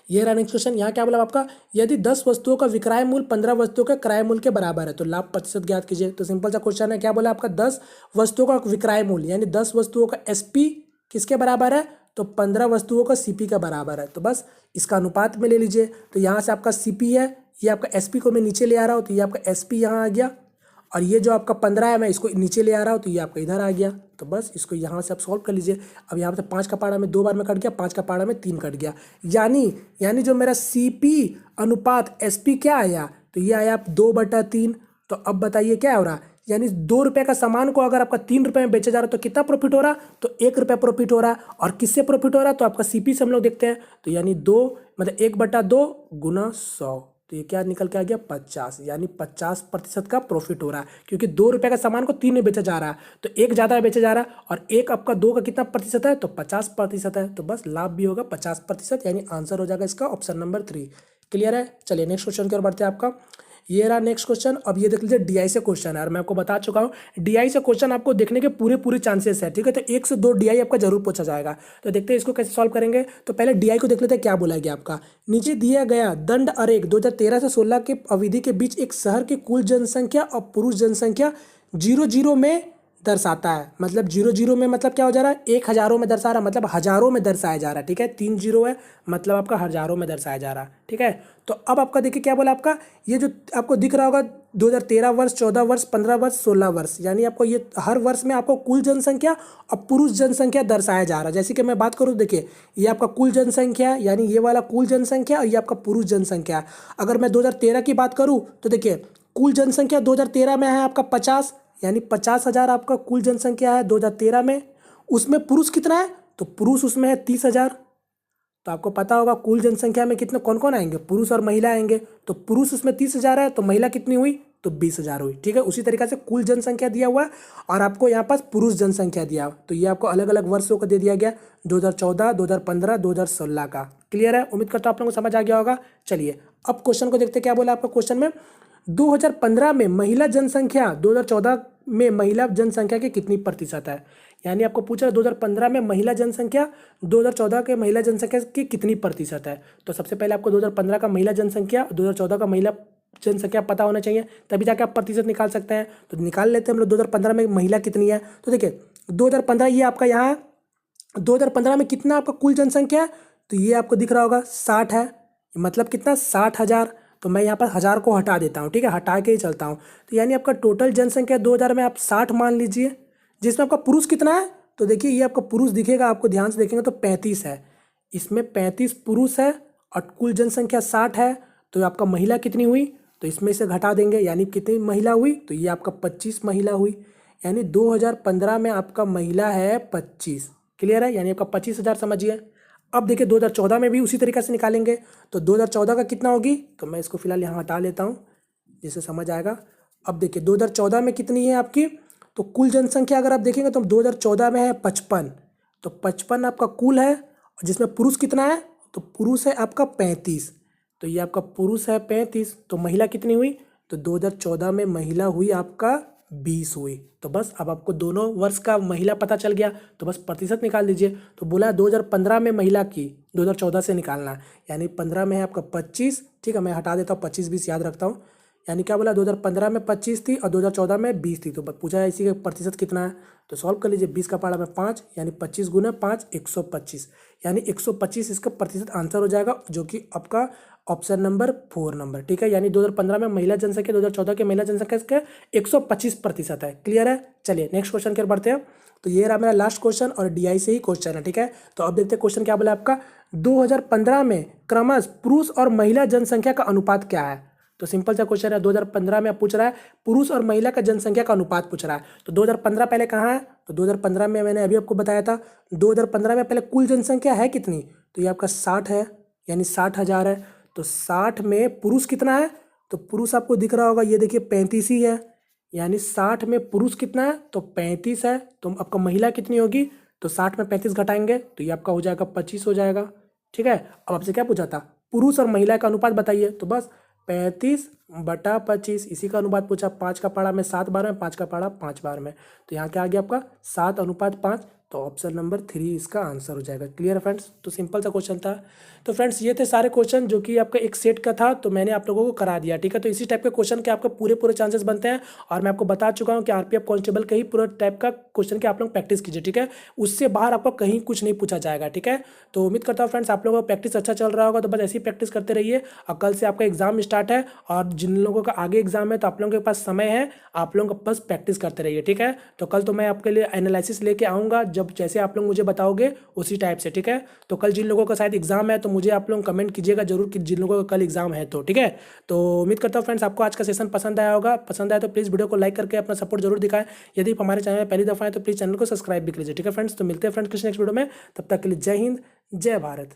ये रहा नेक्स्ट क्वेश्चन। यहाँ क्या बोला आपका, यदि 10 वस्तुओं का विक्रय मूल्य 15 वस्तुओं के क्रय मूल्य के बराबर है तो लाभ प्रतिशत ज्ञात कीजिए। तो सिंपल सा क्वेश्चन है, क्या बोला आपका 10 वस्तुओं का विक्रय मूल्य, यानी 10 वस्तुओं का SP किसके बराबर है, तो 15 वस्तुओं का CP का बराबर है। तो बस इसका अनुपात में ले लीजिए, तो यहाँ से आपका CP है, ये आपका SP को मैं नीचे ले आ रहा हूँ, तो ये आपका SP यहाँ आ गया, और ये जो आपका 15 है मैं इसको नीचे ले आ रहा हूँ, तो ये आपका इधर आ गया। तो बस इसको यहाँ से आप सॉल्व कर लीजिए। अब यहाँ से 5 का पारा में 2 बार में कट गया, 5 का पारा में 3 कट गया, यानी जो मेरा CP अनुपात SP क्या आया, तो ये आया 2/3। तो अब बताइए क्या हो रहा, यानी 2 रुपये का सामान को अगर आपका 3 रुपये में बेचा जा रहा है तो कितना प्रॉफिट हो रहा, तो 1 रुपये प्रॉफिट हो रहा। और किससे प्रॉफिट हो रहा, तो आपका CP से हम लोग देखते हैं, तो यानी 2 मतलब 1/2 × 100, तो ये क्या निकल के आ गया 50, यानी 50% का प्रॉफिट हो रहा है, क्योंकि 2 रुपये का सामान को 3 में बेचा जा रहा है, तो 1 ज़्यादा बेचा जा रहा है, और 1 आपका 2 का कितना प्रतिशत है, तो 50% है, तो बस लाभ भी होगा 50%, यानी आंसर हो जाएगा इसका ऑप्शन नंबर 3। क्लियर है, चलिए नेक्स्ट क्वेश्चन की ओर बढ़ते हैं। आपका ये रहा नेक्स्ट क्वेश्चन। अब ये देख लीजिए DI से क्वेश्चन है, और मैं आपको बता चुका हूँ DI से क्वेश्चन आपको देखने के पूरे चांसेस है, ठीक है, तो 1 से 2 DI आपका जरूर पूछा जाएगा। तो देखते हैं इसको कैसे सॉल्व करेंगे। तो पहले DI को देख लेते हैं क्या बोला गया आपका। नीचे दिया गया दंड आरेख 2013 से 16 के अवधि के बीच एक शहर की कुल जनसंख्या और पुरुष जनसंख्या 00 में दर्शाता है। मतलब 0 0 में मतलब क्या हो जा रहा है, 1 हज़ारों में दर्शा रहा है, मतलब हज़ारों में दर्शाया जा रहा है। ठीक है, 3 0 है मतलब आपका हज़ारों में दर्शाया जा रहा है। ठीक है, तो अब आपका देखिए क्या बोला आपका, ये जो आपको दिख रहा होगा 2013 वर्ष, 14 वर्ष, 15 वर्ष, 16 वर्ष, यानी आपको ये हर वर्ष में आपको कुल जनसंख्या और पुरुष जनसंख्या दर्शाया जा रहा है। जैसे कि मैं बात करूँ, देखिए ये आपका कुल जनसंख्या है, यानी ये वाला कुल जनसंख्या और ये आपका पुरुष जनसंख्या है। अगर मैं 2013 की बात करूँ तो देखिए कुल जनसंख्या 2013 में है आपका 50, यानी 50,000 आपका कुल जनसंख्या है 2013 में। उसमें पुरुष कितना है, तो पुरुष उसमें है 30,000। तो आपको पता होगा कुल जनसंख्या में कितने कौन कौन आएंगे, पुरुष और महिला आएंगे। तो पुरुष उसमें 30,000 है, तो महिला कितनी हुई, तो 20,000 हुई। ठीक है, उसी तरीके से कुल जनसंख्या दिया हुआ है और आपको यहाँ पास पुरुष जनसंख्या दिया हुआ, तो ये आपको अलग अलग वर्षों का दे दिया गया, 2014, 2015, 2016 का। क्लियर है, उम्मीद करता हूँ आप लोगों को समझ आ गया होगा। चलिए अब क्वेश्चन को देखते क्या बोला आपका क्वेश्चन में। 2015 में महिला जनसंख्या 2014 में महिला जनसंख्या की कितनी प्रतिशत है। यानी आपको पूछा 2015 में महिला जनसंख्या 2014 के महिला जनसंख्या की कितनी प्रतिशत है। तो सबसे पहले आपको 2015 का महिला जनसंख्या, 2014 का महिला जनसंख्या पता होना चाहिए, तभी जाके आप प्रतिशत निकाल सकते हैं। तो निकाल लेते हैं हम लोग 2015 में महिला कितनी है। तो देखिए 2015 ये आपका यहाँ 2015 में कितना आपका कुल जनसंख्या है, तो ये आपको दिख रहा होगा 60 है, मतलब कितना 60,000। तो मैं यहाँ पर 1000 को हटा देता हूँ। ठीक है, हटा के ही चलता हूँ। तो यानी आपका टोटल जनसंख्या 2000 में आप 60 मान लीजिए, जिसमें आपका पुरुष कितना है, तो देखिए ये आपका पुरुष दिखेगा, आपको ध्यान से देखेंगे तो 35 है, इसमें 35 पुरुष है और कुल जनसंख्या 60 है। तो आपका महिला कितनी हुई, तो इसमें से घटा देंगे, यानी कितनी महिला हुई, तो ये आपका 25 महिला हुई। यानी 2015 में आपका महिला है 25। क्लियर है, यानी आपका 25,000 समझिए। अब देखिए 2014 में भी उसी तरीके से निकालेंगे, तो 2014 का कितना होगी, तो मैं इसको फिलहाल यहाँ हटा लेता हूँ जिससे समझ आएगा। अब देखिए 2014 में कितनी है आपकी, तो कुल जनसंख्या अगर आप देखेंगे तो 2014 में है 55, तो 55 आपका कुल है, और जिसमें पुरुष कितना है, तो पुरुष है आपका 35, तो ये आपका पुरुष है 35। तो महिला कितनी हुई, तो 2014 में महिला हुई आपका 20 हुई। तो बस अब आपको दोनों वर्ष का महिला पता चल गया, तो बस प्रतिशत निकाल दीजिए। तो बोला 2015 में महिला की 2014 से निकालना, यानी 15 में है आपका 25। ठीक है, मैं हटा देता हूँ, 25-20 याद रखता हूँ। यानी क्या बोला 2015 में 25 थी और 2014 में 20 थी। तो पूछा है इसी का प्रतिशत कितना है, तो सॉल्व कर लीजिए। 20 का पारा में 5, यानी 25 गुना 5 125, यानी 125 इसका प्रतिशत आंसर हो जाएगा, जो कि आपका ऑप्शन नंबर 4 नंबर। ठीक है, यानी 2015 में महिला जनसंख्या 2014 के महिला जनसंख्या के 125% है। क्लियर है, चलिए नेक्स्ट क्वेश्चन की ओर बढ़ते हैं। तो ये रहा मेरा लास्ट क्वेश्चन और डीआई से ही क्वेश्चन है। ठीक है, तो अब देखते हैं क्वेश्चन क्या बोला आपका। 2015 में क्रमश पुरुष और महिला जनसंख्या का अनुपात क्या है। तो सिंपल सा क्वेश्चन है, 2015 में पूछ रहा है पुरुष और महिला का जनसंख्या का अनुपात पूछ रहा है। तो 2015 पहले कहाँ है, तो 2015 में मैंने अभी आपको बताया था, 2015 में पहले कुल जनसंख्या है कितनी, तो ये आपका 60 है, यानी 60,000 है। तो 60 में पुरुष कितना है, तो पुरुष आपको दिख रहा होगा, ये देखिए 35 ही है, यानी 60 में पुरुष कितना है, तो 35 है। तो आपका महिला कितनी होगी, तो 60 में 35 घटाएंगे तो ये आपका हो जाएगा 25 हो जाएगा। ठीक है, अब आपसे क्या पूछा था, पुरुष और महिला का अनुपात बताइए, तो बस 35/25 इसी का अनुपात पूछा। 5 का पारा में 7 बार में, 5 का पारा 5 बार में, तो यहाँ क्या आ गया आपका 7:5, तो ऑप्शन नंबर 3 इसका आंसर हो जाएगा। क्लियर है फ्रेंड्स, तो सिंपल सा क्वेश्चन था। तो फ्रेंड्स ये थे सारे क्वेश्चन जो कि आपका एक सेट का था, तो मैंने आप लोगों को करा दिया। ठीक है, तो इसी टाइप के क्वेश्चन के आपके पूरे चांसेस बनते हैं, और मैं आपको बता चुका हूँ कि आरपीएफ कांस्टेबल के ही पूरा टाइप का क्वेश्चन के आप लोग प्रैक्टिस कीजिए। ठीक है, उससे बाहर आपको कहीं कुछ नहीं पूछा जाएगा। ठीक है, तो उम्मीद करता हूँ फ्रेंड्स आप लोगों का प्रैक्टिस अच्छा चल रहा होगा, तो बस ऐसी ही प्रैक्टिस करते रहिए। और कल से आपका एग्जाम स्टार्ट है, और जिन लोगों का आगे एग्जाम है तो आप लोगों के पास समय है, आप लोगों का बस प्रैक्टिस करते रहिए। ठीक है, तो कल तो मैं आपके लिए एनालिसिस लेके आऊँगा, जब जैसे आप लोग मुझे बताओगे उसी टाइप से। ठीक है, तो कल जिन लोगों का शायद एग्जाम है तो मुझे आप लोग कमेंट कीजिएगा जरूर कि जिन लोगों का कल एग्जाम है तो। ठीक है, तो उम्मीद करता हूँ फ्रेंड्स आपको आज का सेशन पसंद आया होगा। पसंद आया तो प्लीज़ वीडियो को लाइक करके अपना सपोर्ट जरूर दिखाएं। यदि आप हमारे चैनल में पहली दफा है तो प्लीज़ चैनल को सब्सक्राइब भी कर लीजिए। ठीक है फ्रेंड्स, तो मिलते हैं फ्रेंड्स किसी नेक्स्ट वीडियो में, तब तक के लिए जय हिंद, जय भारत।